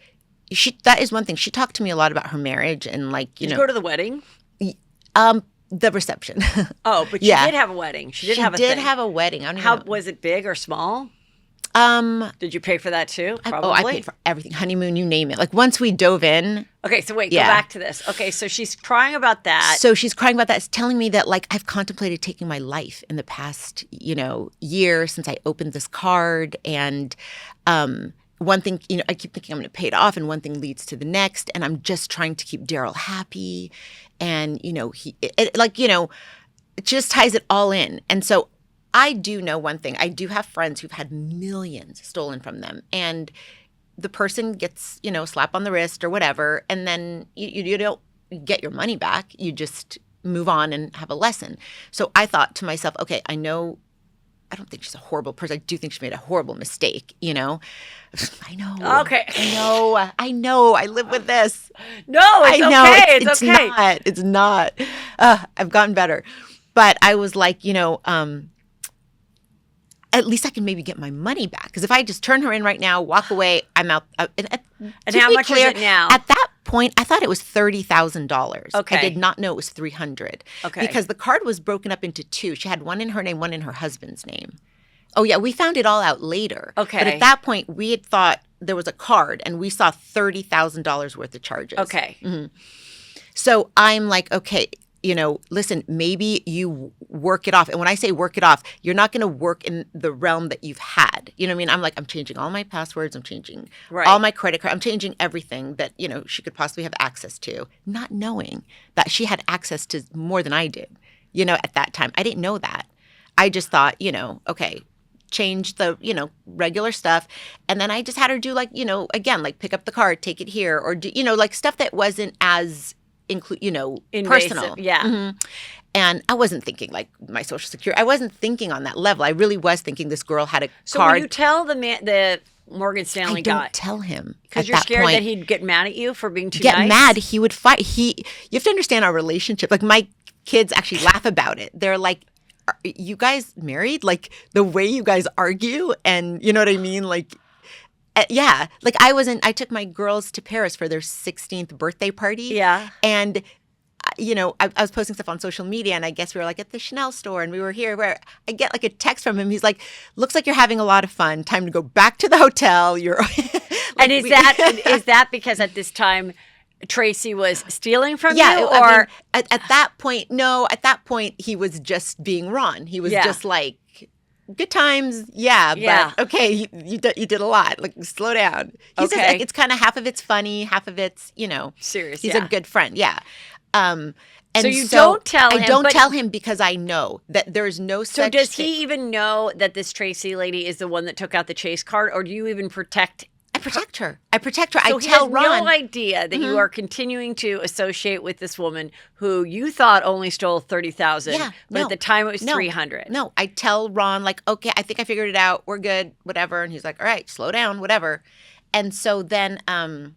that is one thing. She talked to me a lot about her marriage and like, Did you go to the wedding? The reception. Oh, but she did have a wedding. She did have a wedding. I don't How know. Was it big or small? Did you pay for that too? Probably. I paid for everything. Honeymoon, you name it. Like once we dove in. Okay, so wait, go back to this. Okay, so she's crying about that. So she's crying about that. It's telling me that like I've contemplated taking my life in the past, you know, year since I opened this card. And one thing, you know, I keep thinking I'm going to pay it off, and one thing leads to the next, and I'm just trying to keep Daryl happy, and you know, it just ties it all in. And so I do know one thing: I do have friends who've had millions stolen from them, and the person gets, you know, a slap on the wrist or whatever, and then you don't get your money back. You just move on and have a lesson. So I thought to myself, okay, I don't think she's a horrible person. I do think she made a horrible mistake, you know? I know. Okay. I know. I live with this. No, it's okay. It's okay. It's not. I've gotten better. But I was like, you know, at least I can maybe get my money back. Because if I just turn her in right now, walk away, I'm out. And how much is it now? At that point, I thought it was $30,000. Okay. I did not know it was $300. Okay. Because the card was broken up into two. She had one in her name, one in her husband's name. Oh, yeah. We found it all out later. Okay. But at that point, we had thought there was a card, and we saw $30,000 worth of charges. Okay. Mm-hmm. So I'm like, okay, you know, listen, maybe you work it off. And when I say work it off, you're not going to work in the realm that you've had. You know what I mean? I'm like, I'm changing all my passwords. I'm changing all my credit card. I'm changing everything that, you know, she could possibly have access to, not knowing that she had access to more than I did, you know, at that time. I didn't know that. I just thought, you know, okay, change the, you know, regular stuff. And then I just had her do like, you know, again, like pick up the card, take it here, or do, you know, like stuff that wasn't as personal. Yeah. Mm-hmm. And I wasn't thinking like my social security. I wasn't thinking on that level. I really was thinking this girl had a So card. when you tell the Morgan Stanley I don't guy, tell him because at you're that scared point. that he'd get mad at you for being too Get nice? mad. He would fight. You have to understand our relationship. Like my kids actually laugh about it. They're like, "Are you guys married? Like the way you guys argue, and you know what I mean? Like, yeah. Like I took my girls to Paris for their 16th birthday party. Yeah. And I was posting stuff on social media, and I guess we were like at the Chanel store, and we were here where I get like a text from him. He's like, "Looks like you're having a lot of fun. Time to go back to the hotel." You're And is that because at this time Tracy was stealing from you? I Or mean, at that point, no. At that point, he was just being Ron. He was just like, good times, Yeah. but okay, you did a lot. Like, slow down. He's just, like, it's kind of half of it's funny, half of it's serious. He's a good friend, And so you don't tell him. I don't tell him because I know that there is no such. So does he even know that this Tracy lady is the one that took out the chase card, or do you even protect? I protect her. I So I tell he Ron. has no idea that you are continuing to associate with this woman who you thought only stole 30,000, but at the time it was 300. No, I tell Ron like, okay, I think I figured it out. We're good, whatever. And he's like, all right, slow down, whatever. And so then, and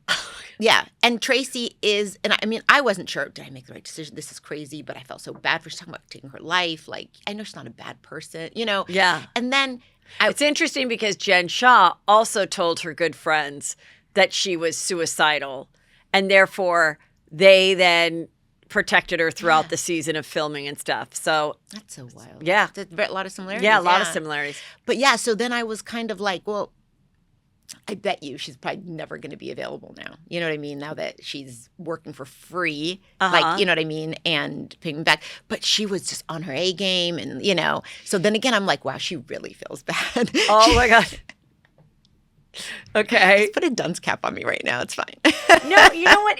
Tracy is, and I mean, I wasn't sure, did I make the right decision? This is crazy, but I felt so bad for her. She's talking about taking her life. Like, I know she's not a bad person, Yeah. And then It's interesting because Jen Shah also told her good friends that she was suicidal, and therefore they then protected her throughout the season of filming and stuff. So that's so wild. Yeah. A lot of similarities. Yeah, a lot of similarities. But so then I was kind of like, well, I bet you she's probably never going to be available now. You know what I mean? Now that she's working for free, like, you know what I mean? And paying me back. But she was just on her A game and, So then again, I'm like, wow, she really feels bad. Oh, my God. Okay. Just put a dunce cap on me right now. It's fine. No, you know what?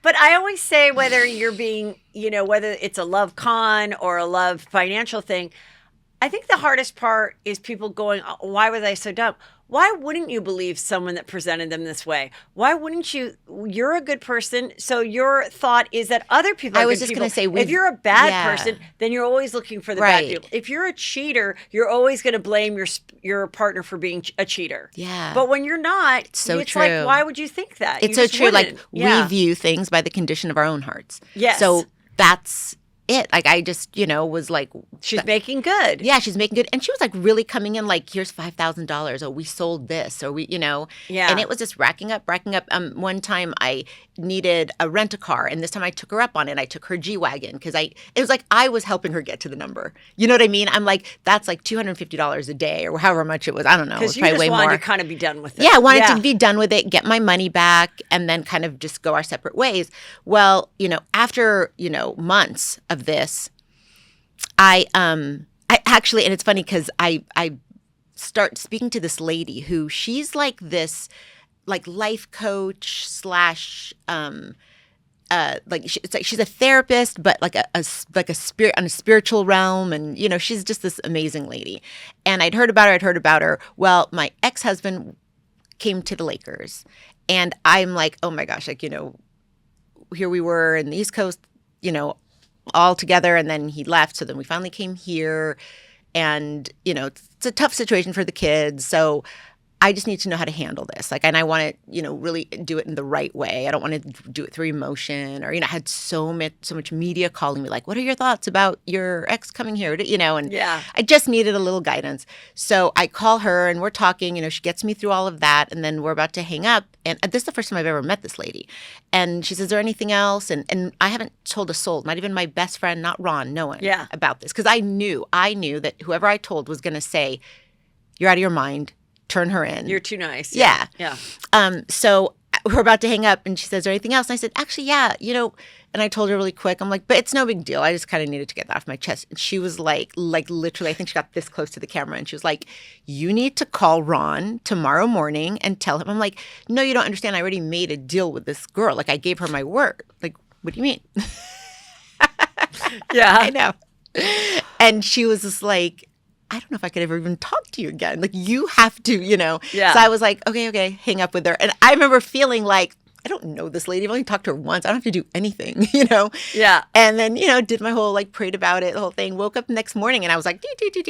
But I always say whether you're being, whether it's a love con or a love financial thing, I think the hardest part is people going, oh, why was I so dumb? Why wouldn't you believe someone that presented them this way? Why wouldn't you? You're a good person, so your thought is that other people are I was good just people. going to say, if you're a bad person, then you're always looking for the bad Right. people. If you're a cheater, you're always going to blame your partner for being a cheater. Yeah. But when you're not, so it's true. like, why would you think that? It's You so just true. Like, wouldn't. Yeah. we view things by the condition of our own hearts. Yes. So that's it. Like, I just, was like, She's making good. yeah, she's making good. And she was like really coming in like, here's $5,000. Oh, we sold this. Or we, Yeah. And it was just racking up. One time I needed a rent-a-car, and this time I took her up on it. I took her G-Wagon because it was like I was helping her get to the number. You know what I mean? I'm like, that's like $250 a day or however much it was. I don't know. It was Because you probably just way wanted more. to kind of be done with it. Yeah, I wanted to be done with it, get my money back, and then kind of just go our separate ways. Well, after, months of this, I actually, and it's funny because I start speaking to this lady who she's like this, like life coach slash, it's like she's a therapist, but like a spirit on a spiritual realm, and she's just this amazing lady. And I'd heard about her. Well, my ex-husband came to the Lakers, and I'm like, oh my gosh, like here we were in the East Coast, all together, and then he left. So then we finally came here, and it's a tough situation for the kids. So I just need to know how to handle this. Like, and I want to, really do it in the right way. I don't want to do it through emotion or, I had so much media calling me like, what are your thoughts about your ex coming here? And Yeah. I just needed a little guidance. So I call her and we're talking, she gets me through all of that. And then we're about to hang up. And this is the first time I've ever met this lady. And she says, is there anything else? And I haven't told a soul, not even my best friend, not Ron, no one about this. Because I knew that whoever I told was going to say, you're out of your mind. Turn her in. You're too nice. Yeah. Yeah. So we're about to hang up, and she says, is there anything else? And I said, actually, yeah, and I told her really quick. I'm like, but it's no big deal. I just kind of needed to get that off my chest. And she was like literally, I think she got this close to the camera, and she was like, you need to call Ron tomorrow morning and tell him. I'm like, no, you don't understand. I already made a deal with this girl. Like, I gave her my word. Like, what do you mean? Yeah. I know. And she was just like, I don't know if I could ever even talk to you again. Like, you have to, Yeah. So I was like, okay, hang up with her. And I remember feeling like I don't know this lady. I've only talked to her once. I don't have to do anything, you know? Yeah. And then, you know, did my whole like prayed about it, the whole thing. Woke up the next morning and I was like,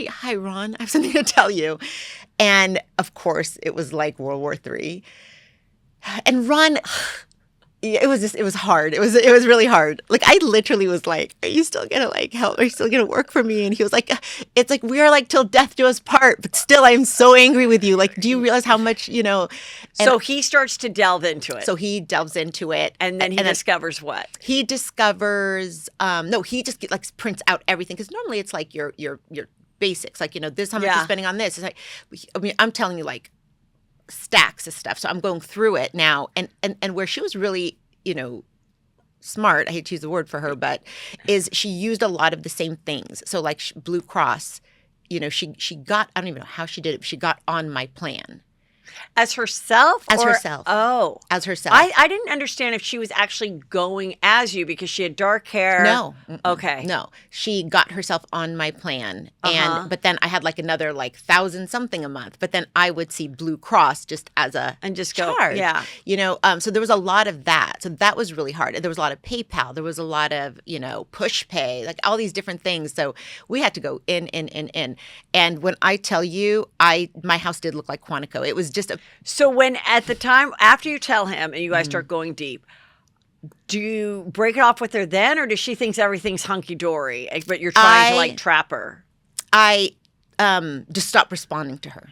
hi, Ron, I have something to tell you. And of course, it was like World War III. And Ron, it was hard. It was really hard. Like I literally was like, are you still gonna like help? Are you still gonna work for me? And he was like, it's like we are like till death do us part. But still, I'm so angry with you. Like, do you realize how much you know? And So he starts to delve into it. so he delves into it, and then he discovers what? he discovers. No, he just like prints out everything because normally it's like your basics, like you know this how much Yeah. you're spending on this. It's like, I mean, I'm telling you like stacks of stuff. So I'm going through it now, and where she was really, you know, smart. I hate to use the word for her, but is she used a lot of the same things. So like Blue Cross, you know, she got, I don't even know how she did it, but she got on my plan. As herself? As or- herself. Oh. As herself. I didn't understand if she was actually going as you because she had dark hair. No. Okay. No. She got herself on my plan. Uh-huh. And but then I had like another like 1,000 something a month. But then I would see Blue Cross just as a And just go, charge. yeah. You know, so there was a lot of that. So that was really hard. And there was a lot of PayPal. There was a lot of, you know, push pay, like all these different things. So we had to go in. And when I tell you, my house did look like Quantico. It was just a So when at the time after you tell him and you guys Mm-hmm. start going deep, do you break it off with her then, or does she think everything's hunky dory, but you're trying to like trap her? I just stopped responding to her.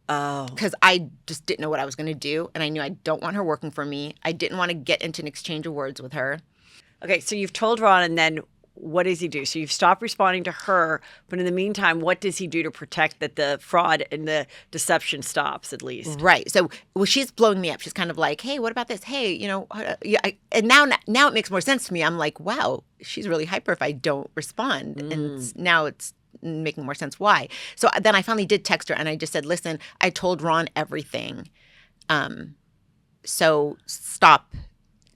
Oh, Because I just didn't know what I was going to do. And I knew I don't want her working for me. I didn't want to get into an exchange of words with her. okay. So you've told Ron, and then what does he do? So you've stopped responding to her, but in the meantime, what does he do to protect that the fraud and the deception stops at least? Right. So, well, she's blowing me up. She's kind of like, hey, what about this? Hey, you know, yeah. And now it makes more sense to me. I'm like, wow, she's really hyper if I don't respond. And now it's making more sense why. So then I finally did text her and I just said, listen, I told Ron everything. So stop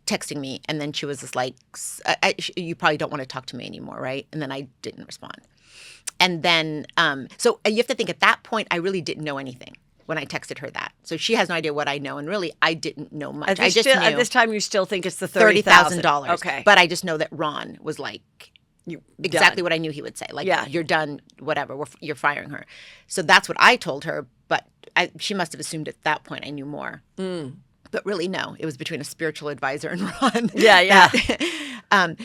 texting me. And then she was just like, you probably don't want to talk to me anymore, right? And then I didn't respond. And then, so you have to think at that point, I really didn't know anything when I texted her that. So she has no idea what I know. And really, I didn't know much. I just knew at this time, you still think it's the $30,000. $30,000. Okay. But I just know that Ron was like, exactly done. what I knew he would say. Like, Yeah. you're done, whatever, you're firing her. So that's what I told her. But she must have assumed at that point I knew more. But really, no. It was between a spiritual advisor and Ron. Yeah.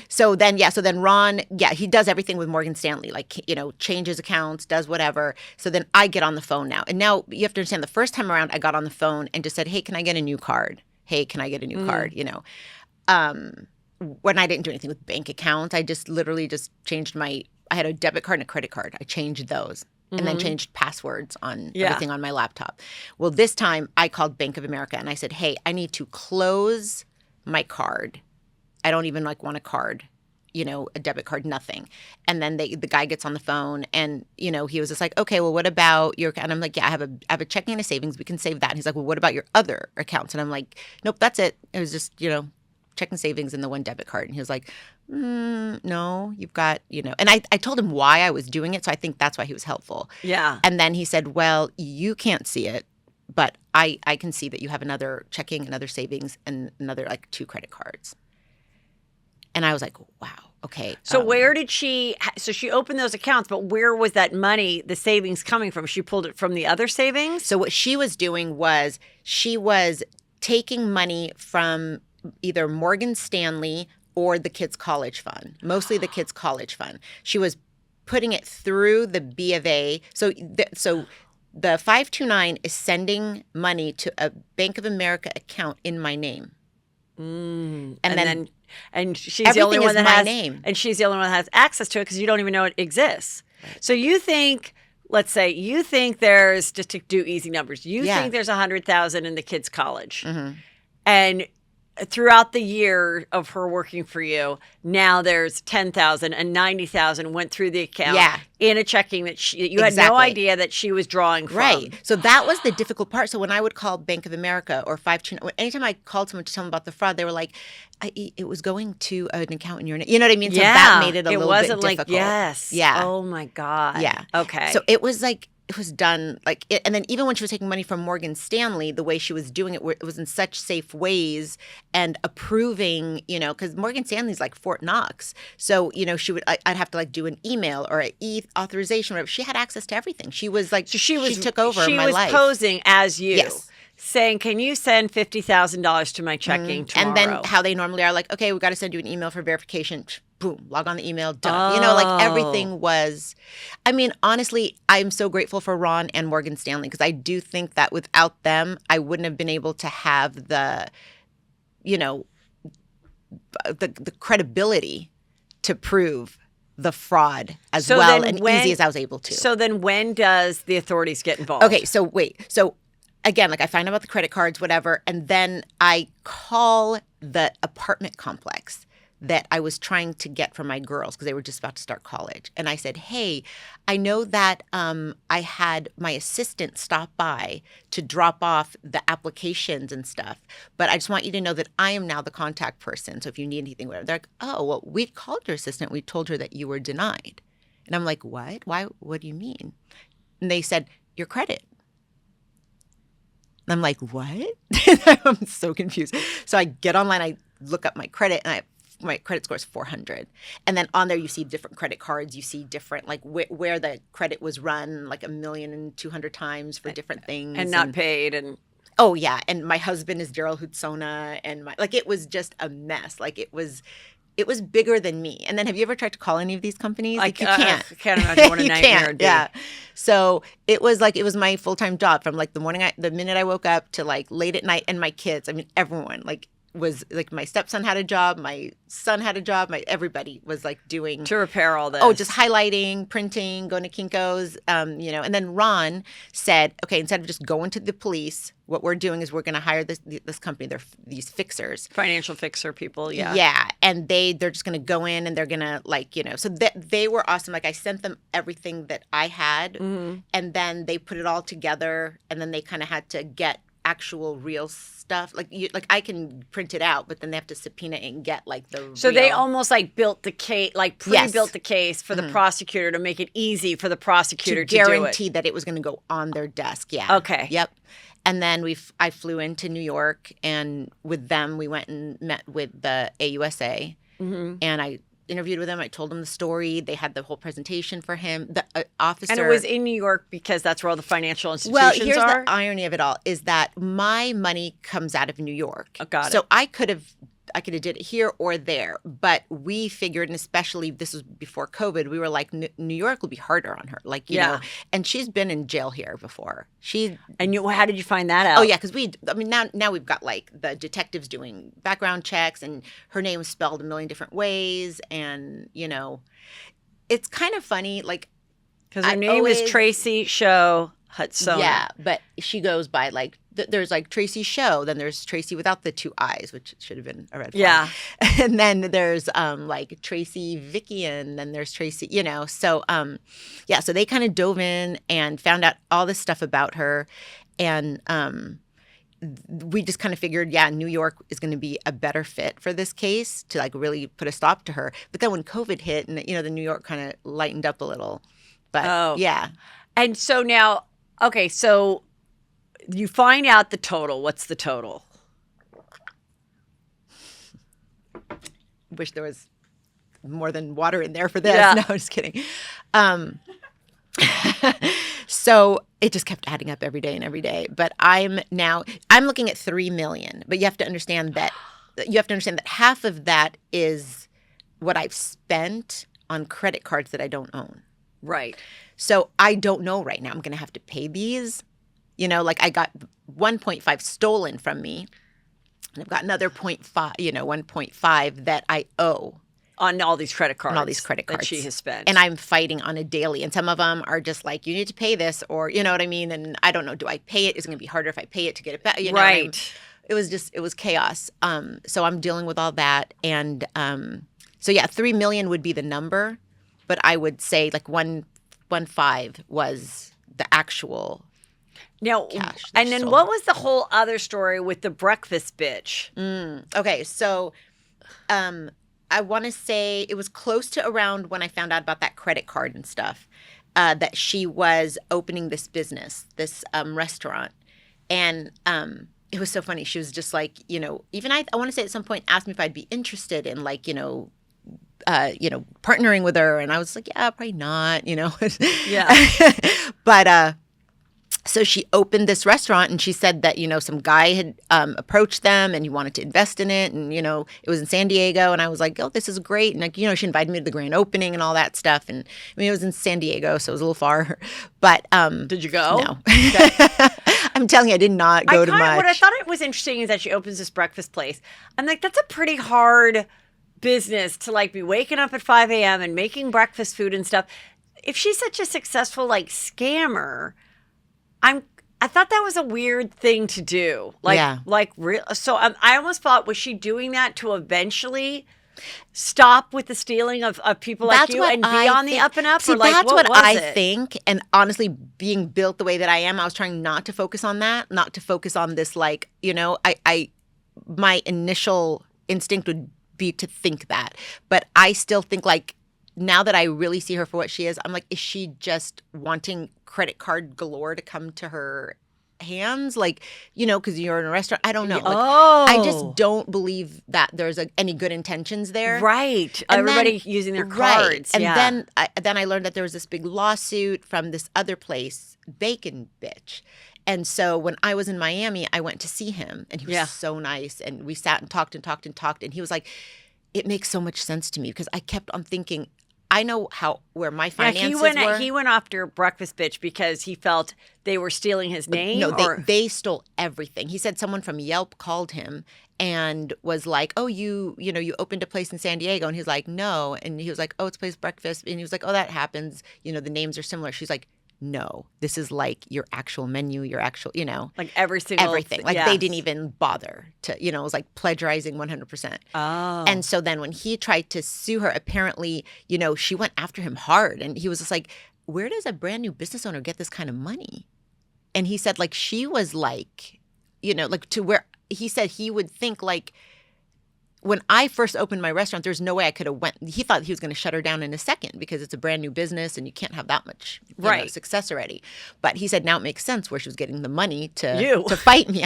So then Ron, he does everything with Morgan Stanley, like, you know, changes accounts, does whatever. So then I get on the phone now. And now you have to understand the first time around, I got on the phone and just said, hey, can I get a new card? Hey, can I get a new card? You know, when I didn't do anything with bank accounts, I just literally just changed I had a debit card and a credit card. I changed those. And then changed passwords on everything on my laptop. Well, this time I called Bank of America and I said, hey, I need to close my card. I don't even like want a card, you know, a debit card, nothing. And then the guy gets on the phone and, you know, he was just like, okay, well, what about your, and I'm like, yeah, I have a checking and a savings. We can save that. And he's like, well, what about your other accounts? And I'm like, nope, that's it. It was just, you know, checking savings and the one debit card. And he was like, no, you've got, you know, and I told him why I was doing it. So I think that's why he was helpful. Yeah. And then he said, well, you can't see it, but I can see that you have another checking, another savings, and another like 2 credit cards. And I was like, wow, okay. So where did she opened those accounts, but where was that money, the savings coming from? She pulled it from the other savings? So what she was doing was she was taking money from either Morgan Stanley or the kids' college fund, mostly the kids' college fund. She was putting it through the B of A. So the 529 is sending money to a Bank of America account in my name. And then she's the only everything one is that my has name. and she's the only one that has access to it because you don't even know it exists. So you think, let's say, you think there's, just to do easy numbers, you think there's 100,000 in the kids' college, and throughout the year of her working for you, now there's 10,000 and 90,000 went through the account in a checking that you had no idea that she was drawing from. Right. So that was the difficult part. So when I would call Bank of America or 529, anytime I called someone to tell them about the fraud, they were like, it was going to an account in your name. You know what I mean? So that made it a little bit difficult. Yes. Yeah. Oh my God. Yeah. Okay. So it was like, it was done like it, and then even when she was taking money from Morgan Stanley, the way she was doing it, it was in such safe ways and approving, because Morgan Stanley's like Fort Knox. So, I'd have to like do an email or an authorization. Whatever. She had access to everything. She was like, so she took over my life. She was posing as you. Yes. Saying, can you send $50,000 to my checking tomorrow? And then how they normally are like, okay, we got to send you an email for verification. Boom, log on the email, done. Like everything was, honestly, I'm so grateful for Ron and Morgan Stanley because I do think that without them, I wouldn't have been able to have the credibility to prove the fraud as easy as I was able to. So then when does the authorities get involved? Okay, so wait. So again, like I find out about the credit cards, whatever, and then I call the apartment complex that I was trying to get for my girls because they were just about to start college. And I said, hey, I know that I had my assistant stop by to drop off the applications and stuff, but I just want you to know that I am now the contact person. So if you need anything, whatever. They're like, oh, well, we've called your assistant. We told her that you were denied. And I'm like, what? Why? What do you mean? And they said, your credit. And I'm like, what? I'm so confused. So I get online, I look up my credit, and my credit score is 400. And then on there, you see different credit cards. You see different, like where the credit was run, like 1,200,000 times for different things. And not paid. And oh, yeah. And my husband is Daryl Hutsona. And it was just a mess. Like it was bigger than me. And then have you ever tried to call any of these companies? Like you can't. I can't imagine what a nightmare would be. Yeah. So it was my full-time job from like the minute I woke up to like late at night, and my kids, everyone was like my stepson had a job, my son had a job, everybody was like doing to repair all this. Oh, just highlighting, printing, going to Kinko's, and then Ron said, okay, instead of just going to the police, what we're doing is we're going to hire this company. They're these fixers, financial fixer people. Yeah. Yeah. And they're just going to go in and they're going to so they were awesome. Like I sent them everything that I had, and then they put it all together, and then they kind of had to get actual real stuff. Like I can print it out, but then they have to subpoena it and get like the So real... they almost like built the case, like pre-built the case for the prosecutor to make it easy for the prosecutor to guarantee that it was going to go on their desk. Yeah. Okay. Yep. And then I flew into New York, and with them we went and met with the AUSA, and I interviewed with him. I told him the story. They had the whole presentation for him. The officer... And it was in New York because that's where all the financial institutions are? Well, here's the irony of it all, is that my money comes out of New York. Oh, got it. So I could have did it here or there, but we figured, and especially this was before COVID, we were like, New York will be harder on her. Like, you know, and she's been in jail here before. How did you find that out? Oh, yeah, because now we've got like the detectives doing background checks, and her name was spelled a million different ways. And, it's kind of funny. Like, because her name is Tracy Show Hutsona. Yeah, but she goes by like, there's like Tracy Show, then there's Tracy without the two eyes, which should have been a red flag. Yeah. And then there's like Tracy Vickian, then there's Tracy, So, so they kind of dove in and found out all this stuff about her. And we just kind of figured, New York is going to be a better fit for this case to like really put a stop to her. But then when COVID hit and, the New York kind of lightened up a little. But yeah. And so now, okay, so you find out the total. What's the total? Wish there was more than water in there for this. Yeah. No, I'm just kidding. So it just kept adding up every day and every day. But I'm looking at $3 million. But you have to understand that half of that is what I've spent on credit cards that I don't own. Right. So I don't know right now. I'm going to have to pay these. Like I got 1.5 stolen from me, and I've got another 1.5 that I owe. On all these credit cards. On all these credit cards. That she has spent. And I'm fighting on a daily. And some of them are just like, you need to pay this, or, you know what I mean? And I don't know, do I pay it? Is it going to be harder if I pay it to get it back? Right. It was chaos. So I'm dealing with all that. And 3 million would be the number. But I would say like 1.5 was the actual now, cash. And then what was the whole other story with the breakfast bitch? Okay, so I want to say it was close to around when I found out about that credit card and stuff. that she was opening this business, this restaurant. And it was so funny. She was just like, even I want to say at some point asked me if I'd be interested in like, partnering with her. And I was like, yeah, probably not, Yeah. But so she opened this restaurant and she said that, some guy had approached them and he wanted to invest in it. And, it was in San Diego. And I was like, oh, this is great. And, like, she invited me to the grand opening and all that stuff. And I mean, it was in San Diego, so it was a little far. But did you go? No. Okay. I'm telling you, I did not go to much. What I thought it was interesting is that she opens this breakfast place. I'm like, that's a pretty hard business to like be waking up at 5 a.m. and making breakfast food and stuff. If she's such a successful like scammer, I thought that was a weird thing to do. Like, yeah. So I almost thought, was she doing that to eventually stop with the stealing of people like you and be on the up and up? See, or like, that's what was I it? think. And honestly, being built the way that I am, I was trying not to focus on that, not to focus on this, like, my initial instinct would be to think that. But I still think like, now that I really see her for what she is, I'm like, is she just wanting credit card galore to come to her hands? Like, because you're in a restaurant. I don't know. Like, I just don't believe that there's any good intentions there. Right. And Everybody then, using their right. cards. And yeah. then I learned that there was this big lawsuit from this other place, Bacon Bitch. And so when I was in Miami, I went to see him and he was so nice. And we sat and talked and talked and talked. And he was like, it makes so much sense to me because I kept on thinking, I know where my finances were. He went after Breakfast Bitch because he felt they were stealing his name. No, they stole everything. He said someone from Yelp called him and was like, "Oh, you opened a place in San Diego," and he's like, "No," and he was like, "Oh, it's a place breakfast," and he was like, "Oh, that happens. The names are similar." She's like, "No, this is like your actual menu, your actual, like every single everything. Like they didn't even bother to, it was like plagiarizing 100%." Oh. And so then when he tried to sue her, apparently, she went after him hard, and he was just like, "Where does a brand new business owner get this kind of money?" And he said like she was like, like to where he said he would think like, when I first opened my restaurant, there's no way I could have went. He thought he was going to shut her down in a second because it's a brand new business and you can't have that much success already. But he said now it makes sense where she was getting the money to fight me.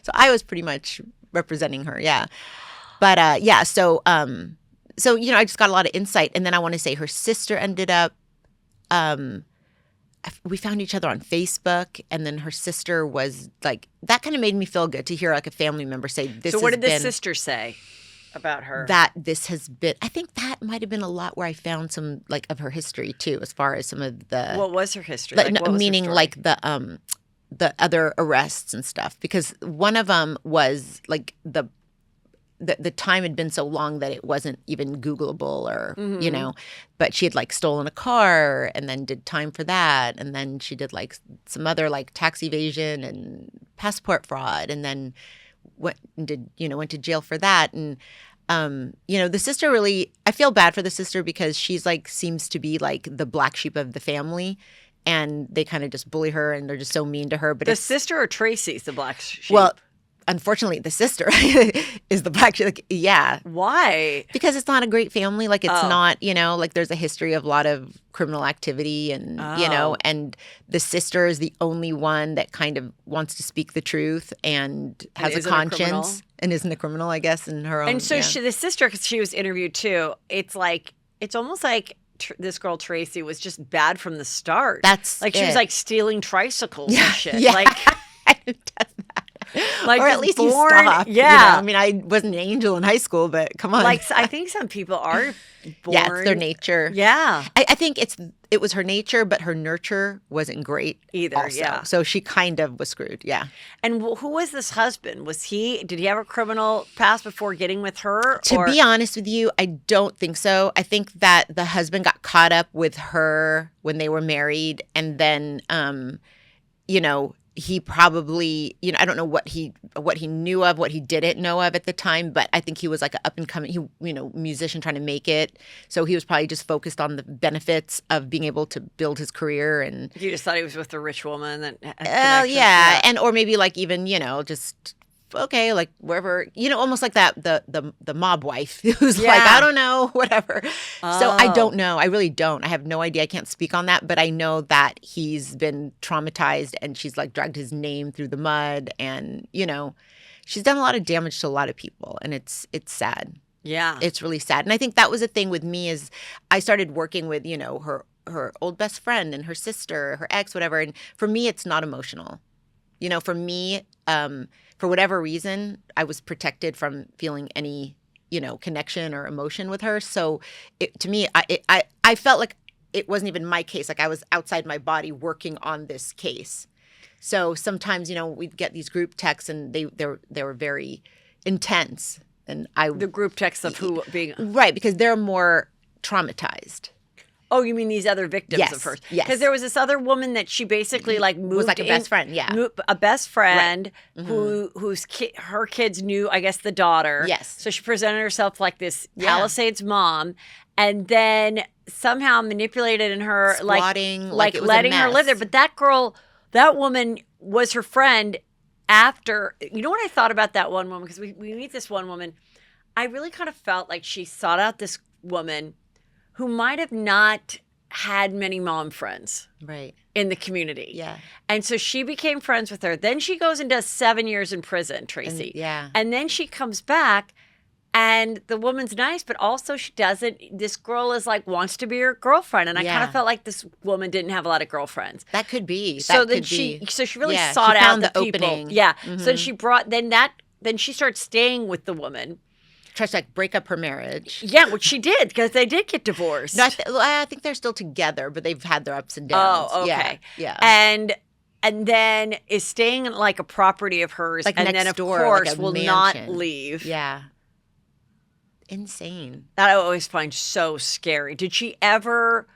So I was pretty much representing her, yeah. But so I just got a lot of insight. And then I want to say her sister ended up. We found each other on Facebook, and then her sister was like, that kind of made me feel good to hear like a family member say this. So what did the sister say about her? That this has been, I think that might have been a lot where I found some like of her history too, as far as some of the. What was her history? Like, meaning like the other arrests and stuff, because one of them was like the time had been so long that it wasn't even Googleable or, but she had like stolen a car and then did time for that. And then she did like some other like tax evasion and passport fraud, and then went to jail for that. And, the sister really, I feel bad for the sister because she's like, seems to be like the black sheep of the family. And they kind of just bully her and they're just so mean to her. But the sister or Tracy's the black sheep? Well, unfortunately, the sister is the black sheep. Like, yeah. Why? Because it's not a great family. Like, it's not, like there's a history of a lot of criminal activity and, and the sister is the only one that kind of wants to speak the truth and has a conscience and isn't a criminal, I guess, in her own. And so the sister, because she was interviewed too, it's almost like this girl Tracy was just bad from the start. That's like she was like stealing tricycles and shit. Yeah. Like, like, or at least you stopped. Yeah. I mean, I wasn't an angel in high school, but come on. Like, I think some people are born. Yeah, it's their nature. Yeah. I think it was her nature, but her nurture wasn't great either. Also. Yeah. So she kind of was screwed. Yeah. And who was this husband? Did he have a criminal past before getting with her? To be honest with you, I don't think so. I think that the husband got caught up with her when they were married, and then, he probably, I don't know what he knew of, what he didn't know of at the time, but I think he was like an up and coming, musician trying to make it. So he was probably just focused on the benefits of being able to build his career. And you just thought he was with a rich woman that. Yeah, and or maybe like even just okay, like wherever, almost like that the mob wife who's like, I don't know, whatever. So I don't know. I really don't. I have no idea. I can't speak on that, but I know that he's been traumatized and she's like dragged his name through the mud, and she's done a lot of damage to a lot of people, and it's sad. Yeah. It's really sad. And I think that was the thing with me is I started working with, her old best friend and her sister, her ex, whatever. And for me, it's not emotional. For me, for whatever reason, I was protected from feeling any, connection or emotion with her. So to me, I felt like it wasn't even my case. Like I was outside my body working on this case. So sometimes, we'd get these group texts and they were very intense. And the group texts of who being right, because they're more traumatized. Oh, you mean these other victims of hers? Yes. Because there was this other woman that she basically like moved was like a best friend, a best friend whose her kids knew, I guess, the daughter. Yes. So she presented herself like this Palisades mom, and then somehow manipulated in her squatting, like it was letting a her mess. live there. But that woman was her friend after. You know what I thought about that one woman? Because we meet this one woman. I really kind of felt like she sought out this woman who might have not had many mom friends in the community. Yeah. And so she became friends with her. Then she goes and does 7 years in prison, Tracy. And then she comes back and the woman's nice, but also she doesn't, this girl is like, wants to be her girlfriend. And I kind of felt like this woman didn't have a lot of girlfriends. That could be. So she really sought out the people. Opening. Yeah. So then she brought, then she started staying with the woman. Tried to like break up her marriage. Yeah, which she did, because they did get divorced. No, I think they're still together, but they've had their ups and downs. Oh, okay. Yeah. And then is staying in like a property of hers, like and next then of door, course like a will mansion. not leave. Yeah. Insane. That I always find so scary. Did she ever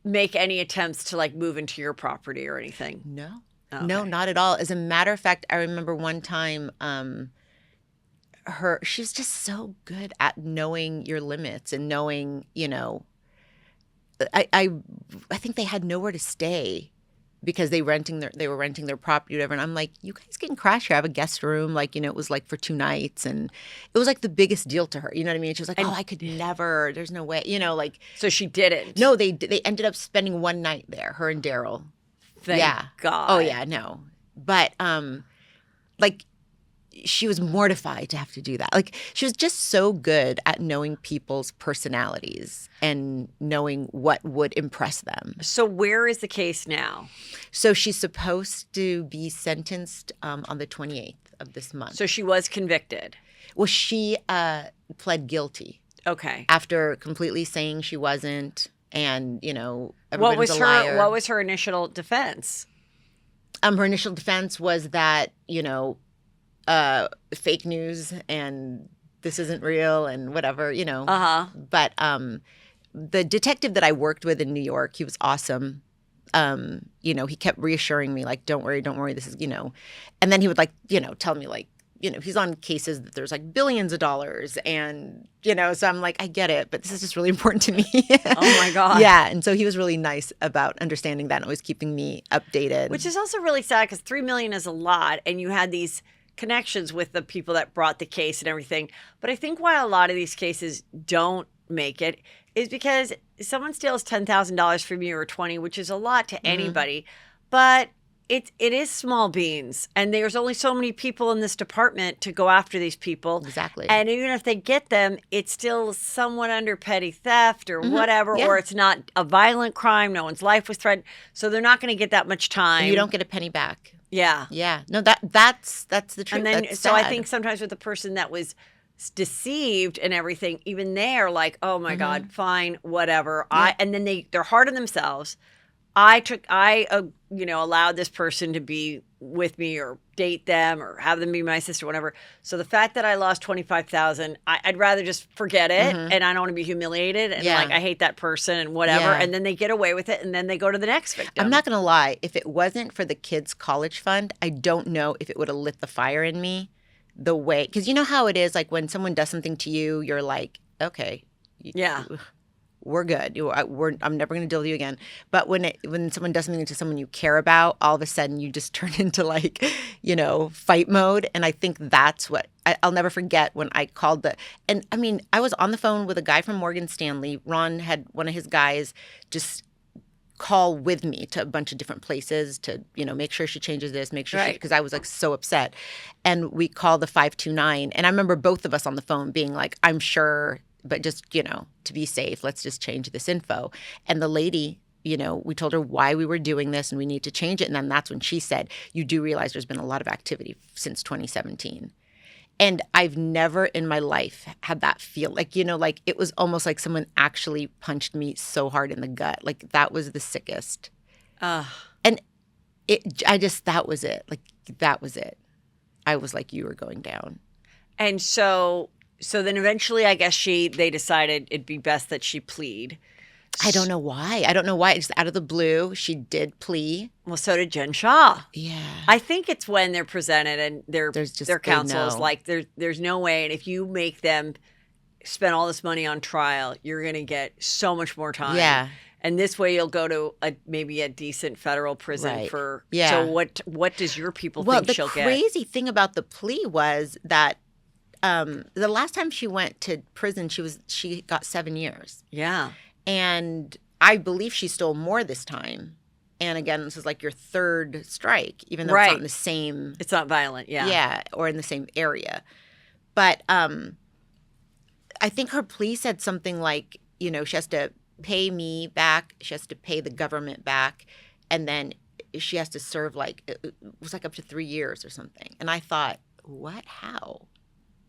make any attempts to like move into your property or anything? No. Okay. No, not at all. As a matter of fact, I remember one time she's just so good at knowing your limits and knowing, I think they had nowhere to stay because they were renting their property or whatever. And I'm like, you guys can crash here. I have a guest room. Like, it was like for 2 nights, and it was like the biggest deal to her. You know what I mean? She was like, I could never, there's no way, like. So she didn't. No, they ended up spending 1 night there, her and Daryl. Thank God. Oh yeah, no. But like, she was mortified to have to do that. Like, she was just so good at knowing people's personalities and knowing what would impress them. So where is the case now? So she's supposed to be sentenced on the 28th of this month. So she was convicted. Well, she pled guilty. Okay. After completely saying she wasn't, and what was a liar. What was her initial defense? Her initial defense was that fake news and this isn't real and whatever, But the detective that I worked with in New York, he was awesome. He kept reassuring me, like, don't worry, this is, and then he would tell me like, he's on cases that there's like billions of dollars, and so I'm like, I get it, but this is just really important to me. Oh my God. Yeah. And so he was really nice about understanding that and always keeping me updated. Which is also really sad because $3 million is a lot, and you had these connections with the people that brought the case and everything. But I think why a lot of these cases don't make it is because someone steals $10,000 from you or 20, which is a lot to anybody, but it is small beans, and there's only so many people in this department to go after these people. Exactly. And even if they get them, it's still somewhat under petty theft or whatever, or it's not a violent crime. No one's life was threatened, so they're not going to get that much time. And you don't get a penny back. Yeah. Yeah. No, that's the truth. And then, that's so sad. I think sometimes with the person that was deceived and everything, even they're like, oh my God, fine, whatever. Yeah. And then they're hard on themselves. I allowed this person to be with me or date them or have them be my sister, whatever. So the fact that I lost $25,000, I'd rather just forget it, and I don't want to be humiliated, and like I hate that person and whatever. Yeah. And then they get away with it, and then they go to the next victim. I'm not gonna lie. If it wasn't for the kids' college fund, I don't know if it would have lit the fire in me the way, because you know how it is. Like when someone does something to you, you're like, okay, Yeah. we're good. I'm never going to deal with you again. But when someone does something to someone you care about, all of a sudden you just turn into like, fight mode. And I think that's what I'll never forget when I called I was on the phone with a guy from Morgan Stanley. Ron had one of his guys just call with me to a bunch of different places to, make sure she changes this, make sure because I was like so upset. And we called the 529. And I remember both of us on the phone being like, I'm sure, but just, to be safe, let's just change this info. And the lady, we told her why we were doing this and we need to change it. And then that's when she said, you do realize there's been a lot of activity since 2017. And I've never in my life had that feel like, it was almost like someone actually punched me so hard in the gut. Like that was the sickest. And that was it. Like that was it. I was like, you were going down. And so then eventually I guess they decided it'd be best that she plead. I don't know why. Just out of the blue, she did plea. Well, so did Jen Shah. Yeah. I think it's when they're presented and their counsel is no. like, there's no way. And if you make them spend all this money on trial, you're going to get so much more time. Yeah. And this way you'll go to maybe a decent federal prison for. Yeah. So what does your people think she'll get? Well, the crazy thing about the plea was that the last time she went to prison, she got 7 years. Yeah. And I believe she stole more this time. And again, this is like your third strike, even though it's not in the same. It's not violent, yeah. Yeah, or in the same area. But I think her plea said something like, she has to pay me back, she has to pay the government back, and then she has to serve it was like up to 3 years or something. And I thought, what? How?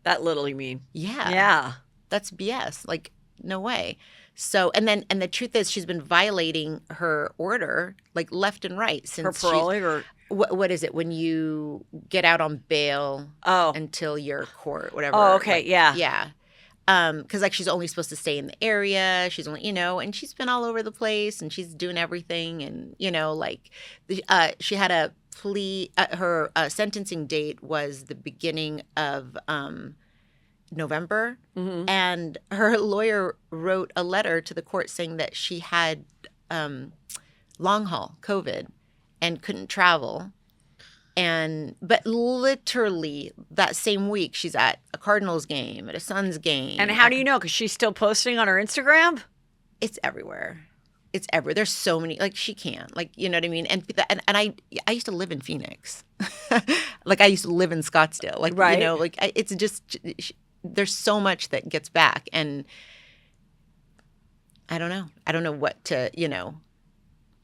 That little, you mean? Yeah. Yeah. That's BS. Like, no way. So, and the truth is she's been violating her order, like left and right since her parolee or what is it when you get out on bail until your court, whatever. Oh, okay. Yeah. Yeah. Because she's only supposed to stay in the area. She's only, and she's been all over the place and she's doing everything. And, she had a plea, her sentencing date was the beginning of November, and her lawyer wrote a letter to the court saying that she had long haul COVID and couldn't travel. But literally that same week, she's at a Cardinals game, at a Suns game. And how do you know? Because she's still posting on her Instagram? It's everywhere. It's everywhere. There's so many, she can't, you know what I mean? And I used to live in Phoenix. I used to live in Scottsdale. Right. It's just, there's so much that gets back. And I don't know. I don't know what to,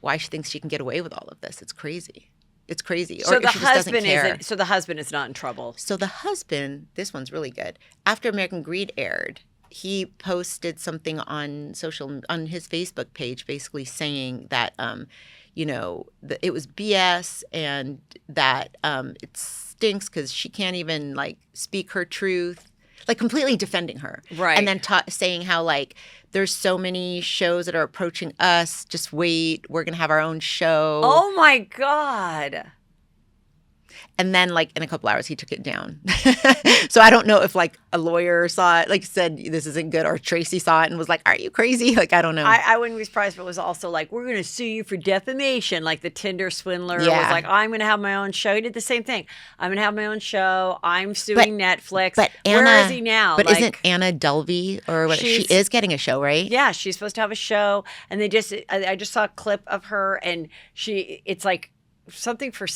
why she thinks she can get away with all of this. It's crazy. It's crazy. So or the she just doesn't care. So the husband is not in trouble. So the husband, this one's really good. After American Greed aired, he posted something on his Facebook page, basically saying that, it was BS and that it stinks because she can't even speak her truth, completely defending her, right? And then saying how there's so many shows that are approaching us. Just wait, we're gonna have our own show. Oh my God. And then, in a couple hours, he took it down. So I don't know if, a lawyer saw it, said, this isn't good, or Tracy saw it and was like, are you crazy? I don't know. I wouldn't be surprised if it was also we're going to sue you for defamation. The Tinder swindler was like, I'm going to have my own show. He did the same thing. I'm going to have my own show. I'm suing Netflix. But Anna, where is he now? But isn't Anna Delvey, or what? She is getting a show, right? Yeah, she's supposed to have a show. And I just saw a clip of her, and it's something for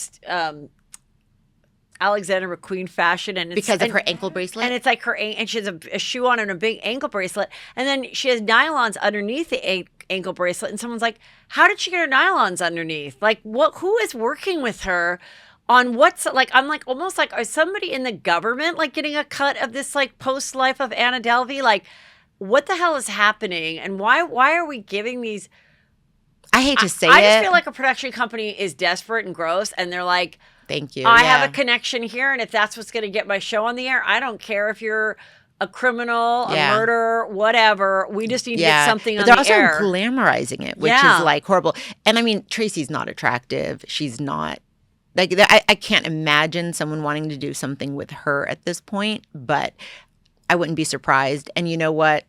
Alexander McQueen fashion, and because of her ankle bracelet, and it's and she has a shoe on and a big ankle bracelet, and then she has nylons underneath the ankle bracelet, and someone's like, how did she get her nylons underneath? Who is working with her on what's I'm almost is somebody in the government getting a cut of this post life of Anna Delvey? What the hell is happening, and why are we giving these? I hate to say I just feel like a production company is desperate and gross, and they're like, thank you. I have a connection here, and if that's what's going to get my show on the air, I don't care if you're a criminal, a murderer, whatever. We just need to get something on the air. But they're also glamorizing it, which is horrible. And I mean, Tracy's not attractive. She's not. I can't imagine someone wanting to do something with her at this point, but I wouldn't be surprised. And you know what?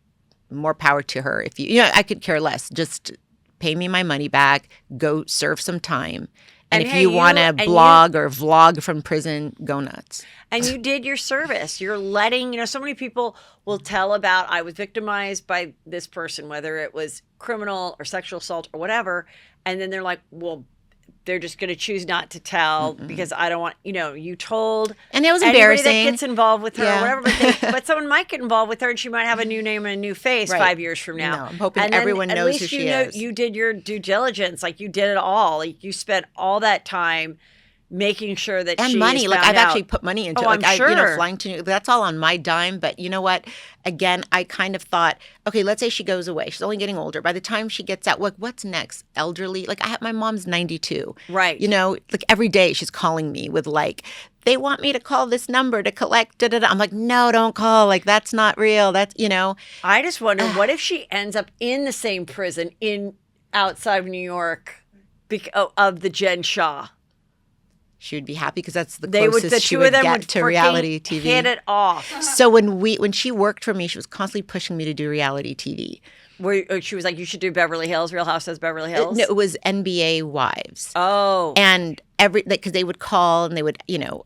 more power to her. If I could care less. Just pay me my money back, go serve some time. And if you want to blog or vlog from prison, go nuts. And you did your service. You're letting, so many people will tell about, I was victimized by this person, whether it was criminal or sexual assault or whatever. And then they're like, well, they're just going to choose not to tell because I don't want, you told. And it was embarrassing. Anybody that gets involved with her or whatever, but someone might get involved with her and she might have a new name and a new face 5 years from now. No, I'm hoping everyone knows who she is. You did your due diligence. Like you did it all. Like you spent all that time making sure that and she money. is Like found I've out. actually put money into I'm sure. flying to that's all on my dime. But you know what? Again, I kind of thought, okay, let's say she goes away. She's only getting older. By the time she gets out, what's next? Elderly. Like my mom's 92. Right. Like every day she's calling me with like, they want me to call this number to collect. Da, da, da. I'm like, no, don't call. Like that's not real. That's I just wonder what if she ends up in the same prison outside of New York of the Jen Shah. She would be happy because that's the closest the she two would of them get would to reality TV. Hit it off. So when she worked for me, she was constantly pushing me to do reality TV. Where she was like, you should do Beverly Hills, Real Housewives Beverly Hills? No, it was NBA Wives. Oh. And because they would call and they would,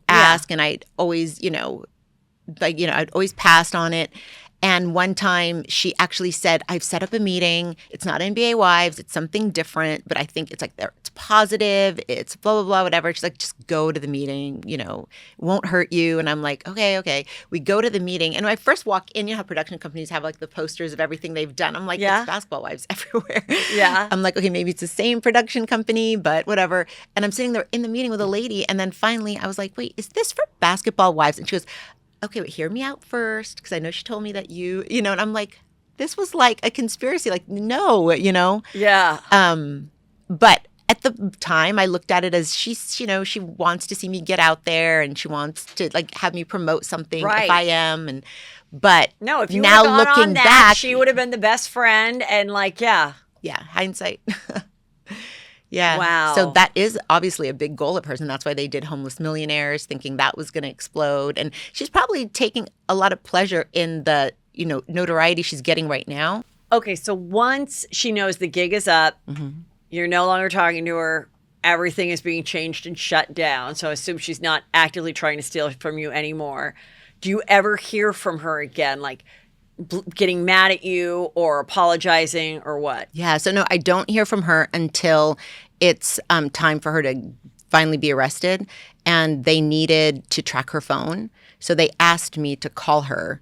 ask, and I'd always, I'd always passed on it. And one time she actually said, I've set up a meeting. It's not NBA Wives. It's something different. But I think it's like it's positive. It's blah, blah, blah, whatever. She's like, just go to the meeting. It won't hurt you. And I'm like, okay. We go to the meeting. And when I first walk in, how production companies have like the posters of everything they've done. I'm like, it's Basketball Wives everywhere. Yeah. I'm like, okay, maybe it's the same production company, but whatever. And I'm sitting there in the meeting with a lady. And then finally I was like, wait, is this for Basketball Wives? And she goes, okay, but hear me out first, because I know she told me that and I'm like, this was like a conspiracy, like, no, Yeah. But at the time, I looked at it as she wants to see me get out there and she wants to like have me promote something if I am. But no, if you now gone looking on that, back, she would have been the best friend and like, yeah, hindsight. Yeah. Wow. So that is obviously a big goal of hers, and that's why they did Homeless Millionaires, thinking that was going to explode. And she's probably taking a lot of pleasure in the, notoriety she's getting right now. Okay, so once she knows the gig is up, you're no longer talking to her, everything is being changed and shut down. So I assume she's not actively trying to steal from you anymore. Do you ever hear from her again, like getting mad at you or apologizing or what? Yeah. So no, I don't hear from her until it's time for her to finally be arrested, and they needed to track her phone. So they asked me to call her,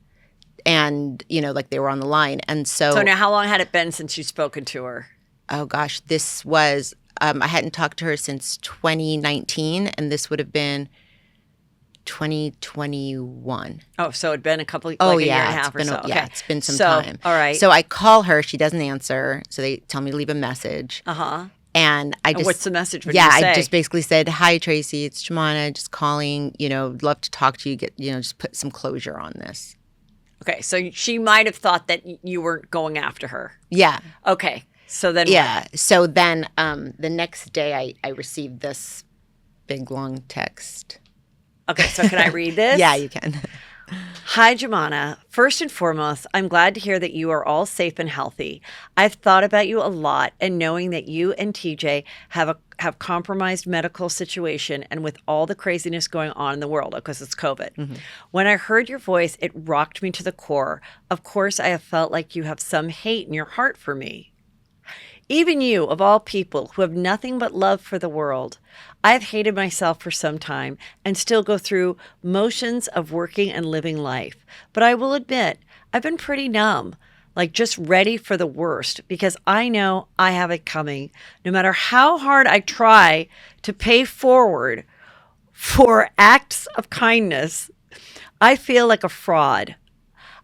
and like they were on the line. And so now how long had it been since you've spoken to her? Oh gosh, this was I hadn't talked to her since 2019, and this would have been 2021. Oh, so it'd been a year and a half or so. Okay. Yeah, it's been some time. All right. So I call her, she doesn't answer. So they tell me to leave a message. Uh-huh. And I just what's the message? What do you say? I just basically said, "Hi Tracy, it's Joumana, just calling, love to talk to you, just put some closure on this." Okay, so she might have thought that you weren't going after her. Yeah. Okay. So then what? So then the next day I received this big long text. Okay, so can I read this? Yeah, you can. Hi, Joumana. First and foremost, I'm glad to hear that you are all safe and healthy. I've thought about you a lot, and knowing that you and TJ have compromised medical situation, and with all the craziness going on in the world, because it's COVID. When I heard your voice, it rocked me to the core. Of course, I have felt like you have some hate in your heart for me. Even you, of all people, who have nothing but love for the world. I have hated myself for some time and still go through motions of working and living life. But I will admit, I've been pretty numb, like just ready for the worst, because I know I have it coming. No matter how hard I try to pay forward for acts of kindness, I feel like a fraud.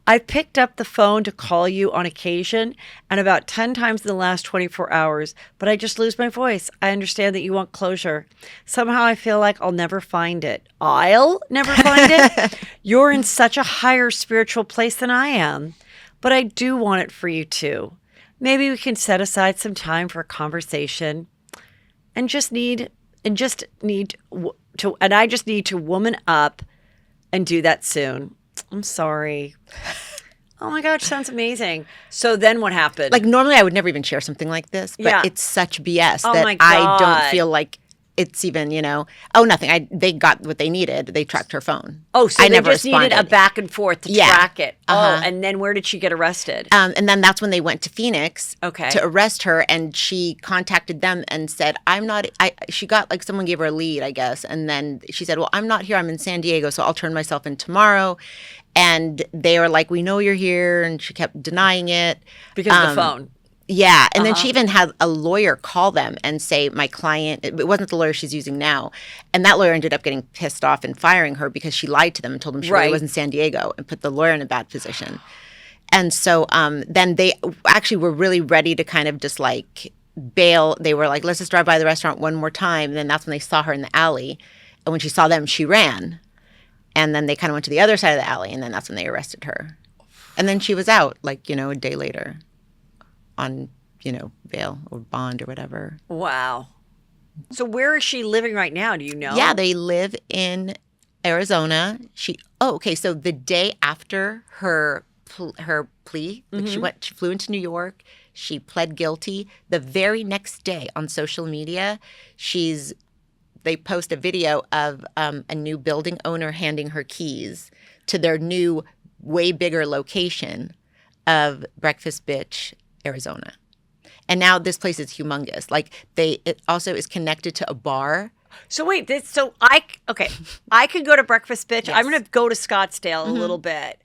I've picked up the phone to call you on occasion and about 10 times in the last 24 hours, but I just lose my voice. I understand that you want closure. Somehow I feel like I'll never find it. I'll never find it? You're in such a higher spiritual place than I am, but I do want it for you too. Maybe we can set aside some time for a conversation and I just need to woman up and do that soon. I'm sorry. Oh my gosh, sounds amazing. So then what happened? Like normally I would never even share something like this, but Yeah. it's such BS Oh that my I God. don't feel like it's even, oh, nothing. They got what they needed. They tracked her phone. Oh, so I they never just needed a responded. back and forth to Yeah. track it. Uh-huh. Oh, and then where did she get arrested? And then that's when they went to Phoenix Okay. to arrest her, and she contacted them and said, she got like someone gave her a lead, I guess. And then she said, well, I'm not here. I'm in San Diego, so I'll turn myself in tomorrow. And they were like, we know you're here. And she kept denying it. Because of the phone. Yeah. And then she even had a lawyer call them and say, my client, it wasn't the lawyer she's using now. And that lawyer ended up getting pissed off and firing her because she lied to them and told them she really was in San Diego and put the lawyer in a bad position. And so then they actually were really ready to kind of just like bail. They were like, let's just drive by the restaurant one more time. And then that's when they saw her in the alley. And when she saw them, she ran. And then they kind of went to the other side of the alley. And then that's when they arrested her. And then she was out like, a day later on, bail or bond or whatever. Wow. So where is she living right now? Do you know? Yeah, they live in Arizona. Okay. So the day after her plea, like she flew into New York. She pled guilty. The very next day on social media, they post a video of a new building owner handing her keys to their new, way bigger location of Breakfast Bitch, Arizona. And now this place is humongous. Like it also is connected to a bar. So wait, I could go to Breakfast Bitch. Yes. I'm going to go to Scottsdale a little bit.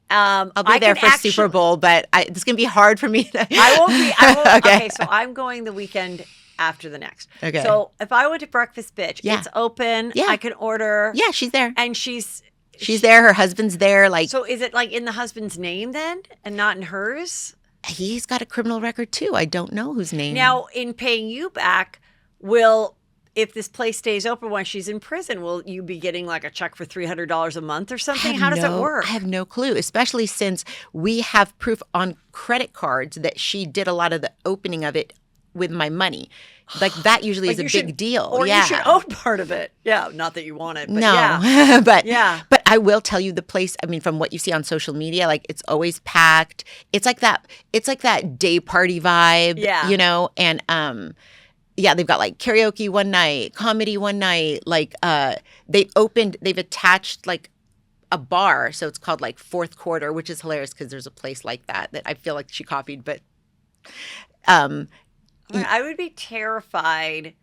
I'll be there for Super Bowl, but it's going to be hard for me to. I won't be. Okay. Okay, so I'm going the weekend after the next. Okay. So if I went to Breakfast Bitch, Yeah. it's open. Yeah. I can order. Yeah, she's there. And she's there. Her husband's there. Like, So is it like in the husband's name then and not in hers? he's got a criminal record too. I don't know whose name. Now, in paying you back, if this place stays open while she's in prison, will you be getting like a check for $300 a month or something? How does it work? I have no clue, especially since we have proof on credit cards that she did a lot of the opening of it with my money. Like that usually is a big deal. Or yeah. you should own part of it. Yeah, not that you want it, but No, yeah. but I will tell you the place. I mean, from what you see on social media, like it's always packed. It's like that. It's like that day party vibe. Yeah. And yeah, they've got like karaoke one night, comedy one night. Like they've attached like a bar, so it's called like Fourth Quarter, which is hilarious because there's a place like that I feel like she copied, but. I would be terrified.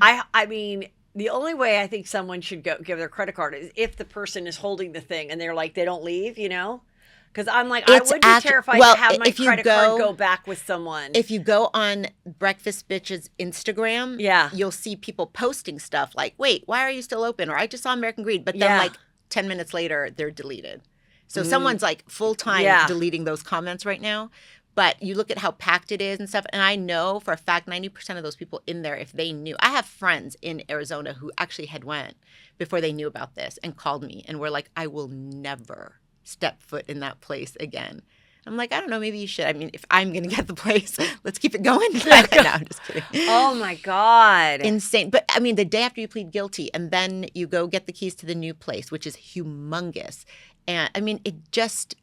I mean, the only way I think someone should give their credit card is if the person is holding the thing and they're like, they don't leave, Because I'm like, I would be terrified to have my credit card go back with someone. If you go on Breakfast Bitch's Instagram, you'll see people posting stuff like, wait, why are you still open? Or I just saw American Greed. But then like 10 minutes later, they're deleted. So someone's like full-time deleting those comments right now. But you look at how packed it is and stuff. And I know for a fact 90% of those people in there, if they knew. I have friends in Arizona who actually had went before they knew about this and called me and were like, I will never step foot in that place again. I'm like, I don't know, maybe you should. I mean, if I'm going to get the place, let's keep it going. No, I'm just kidding. Oh, my God. Insane. But, I mean, the day after you plead guilty and then you go get the keys to the new place, which is humongous. And, I mean,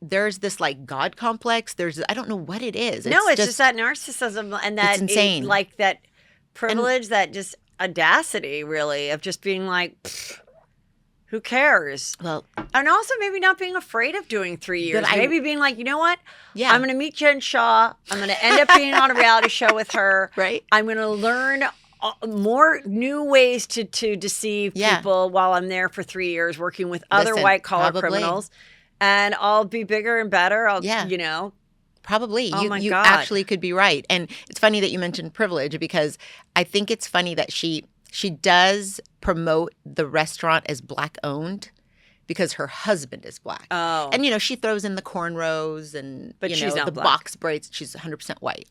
there's this, like, God complex. I don't know what it is. It's just that narcissism and that it's insane. Like that privilege, that just audacity, really, of just being like, who cares? Well, and also maybe not being afraid of doing 3 years. Maybe being like, you know what? Yeah. I'm going to meet Jen Shaw. I'm going to end up being on a reality show with her. Right. I'm going to learn more new ways to deceive people while I'm there for 3 years working with other white-collar criminals. And I'll be bigger and better. Probably. Oh my you God. actually could be right. And it's funny that you mentioned privilege because I think it's funny that she does promote the restaurant as Black owned because her husband is Black. Oh. And, she throws in the cornrows and, she's not the Black. box braids. She's 100% white.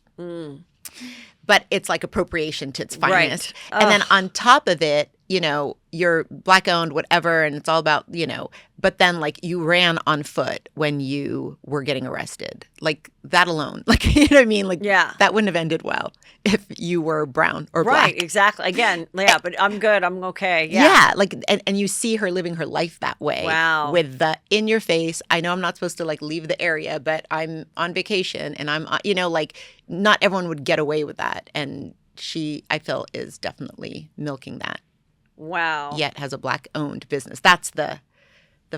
But it's like appropriation to its finest. Right. And then on top of it, you know, you're Black owned, whatever, and it's all about, you know, but then like you ran on foot when you were getting arrested. Like that alone, like, you know what I mean? Like, Yeah. that wouldn't have ended well if you were brown or Right, black. exactly. Again, yeah, but I'm good. I'm okay. Yeah. Yeah, like, and you see her living her life that way. Wow. With the in your face. I know I'm not supposed to like leave the area, but I'm on vacation and I'm, you know, like not everyone would get away with that. And she, I feel, is definitely milking that. Wow. Yet has a Black owned business. That's the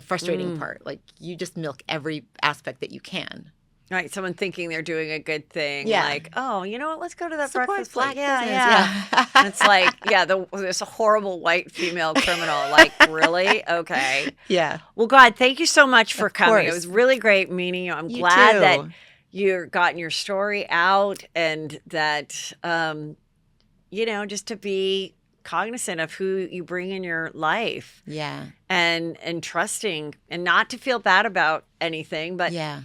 frustrating part. Like you just milk every aspect that you can. Right. Someone thinking they're doing a good thing. Yeah. Like, oh, you know what? Let's go to that Support breakfast Black place. Yeah, business. yeah. Yeah. And it's like, yeah, there's a horrible white female criminal. Like, really? Okay. Yeah. Well, God, thank you so much for Of coming. It course. was really great meeting you. I'm You glad too. that you're gotten your story out and that, you know, just to be cognizant of who you bring in your life Yeah. and trusting and not to feel bad about anything. But, Yeah.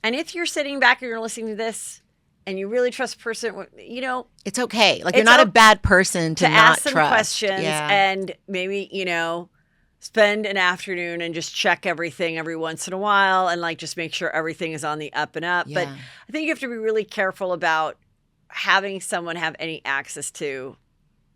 and if you're sitting back and you're listening to this and you really trust a person, you know, It's okay. Like It's you're not a o- bad person to not ask them trust. questions Yeah. and maybe, you know, spend an afternoon and just check everything every once in a while and like just make sure everything is on the up and up. But Yeah. I think you have to be really careful about having someone have any access to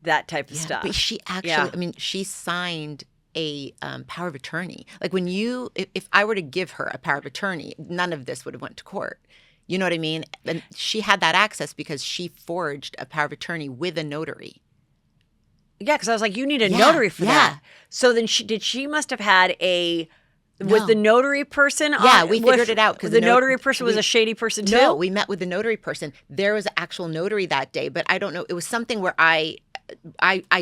that type of Yeah, stuff. but she actually, Yeah. I mean, she signed a power of attorney. Like when you, if I were to give her a power of attorney, none of this would have went to court. You know what I mean? And she had that access because she forged a power of attorney with a notary. Yeah, because I was like, you need a Yeah, notary for yeah. that. So then she must have had a was No. the notary person? Yeah, we figured it out, 'cause the the notary person was we- a shady person too. No, we met with the notary person. There was an actual notary that day, but I don't know. It was something where I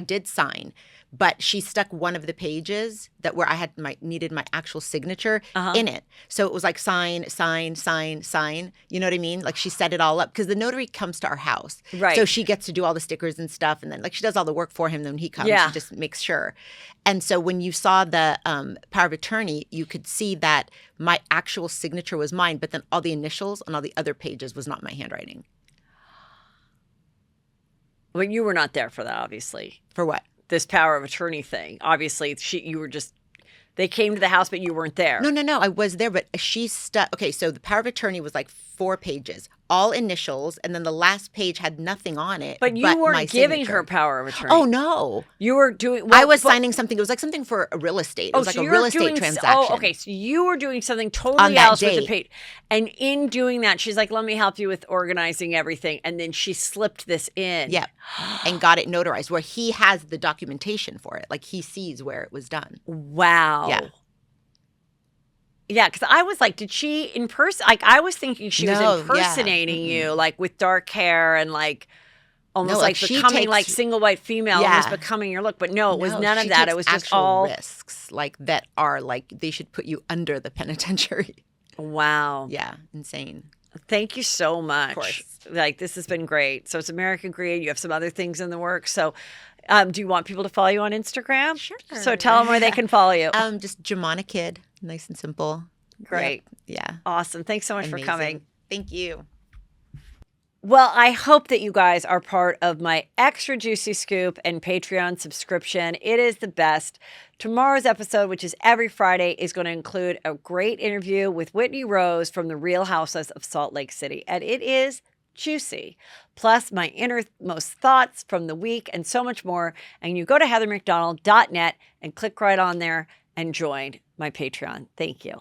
did sign, but she stuck one of the pages that where I had needed my actual signature in it. So it was like sign, sign, sign, sign. You know what I mean? Like she set it all up because the notary comes to our house, Right. So she gets to do all the stickers and stuff, and then like she does all the work for him. Then when he comes, Yeah. she just makes sure. And so when you saw the power of attorney, you could see that my actual signature was mine, but then all the initials on all the other pages was not my handwriting. But you were not there for that, obviously. For what? This power of attorney thing. Obviously, they came to the house, but you weren't there. No. I was there, but she stuck. Okay, so the power of attorney was like 4 pages, all initials, and then the last page had nothing on it. But you my weren't giving signature. her power of attorney. Oh no, You were doing. I was signing something. It was like something for a real estate. It was like so a you real were estate doing transaction. Oh, okay. So you were doing something On totally that else with the date. page. And in doing that, she's like, let me help you with organizing everything. And then she slipped this in. Yep, and got it notarized where he has the documentation for it. Like he sees where it was done. Wow. Yeah. Yeah, because I was like, did she in person? Like, I was thinking she was No, yeah. impersonating you, like with dark hair and like almost No, like like, she becoming takes- like single white female, Yeah. almost becoming your look. But no, it was No, none of she that. takes It was just actual all risks like that are like they should put you under the penitentiary. wow. Yeah, insane. Thank you so much. course. Like this has been great. So it's American Greed. You have some other things in the works. So do you want people to follow you on Instagram? Sure. So tell them where they can follow you. Just Joumana Kidd, nice and simple. Great. Yep. Yeah. Awesome. Thanks so much Amazing. for coming. Thank you. Well, I hope that you guys are part of my extra juicy scoop and Patreon subscription. It is the best. Tomorrow's episode, which is every Friday, is going to include a great interview with Whitney Rose from the Real Housewives of Salt Lake City. And it is juicy. Plus my innermost thoughts from the week and so much more. And you go to heathermcdonald.net and click right on there and join my Patreon. Thank you.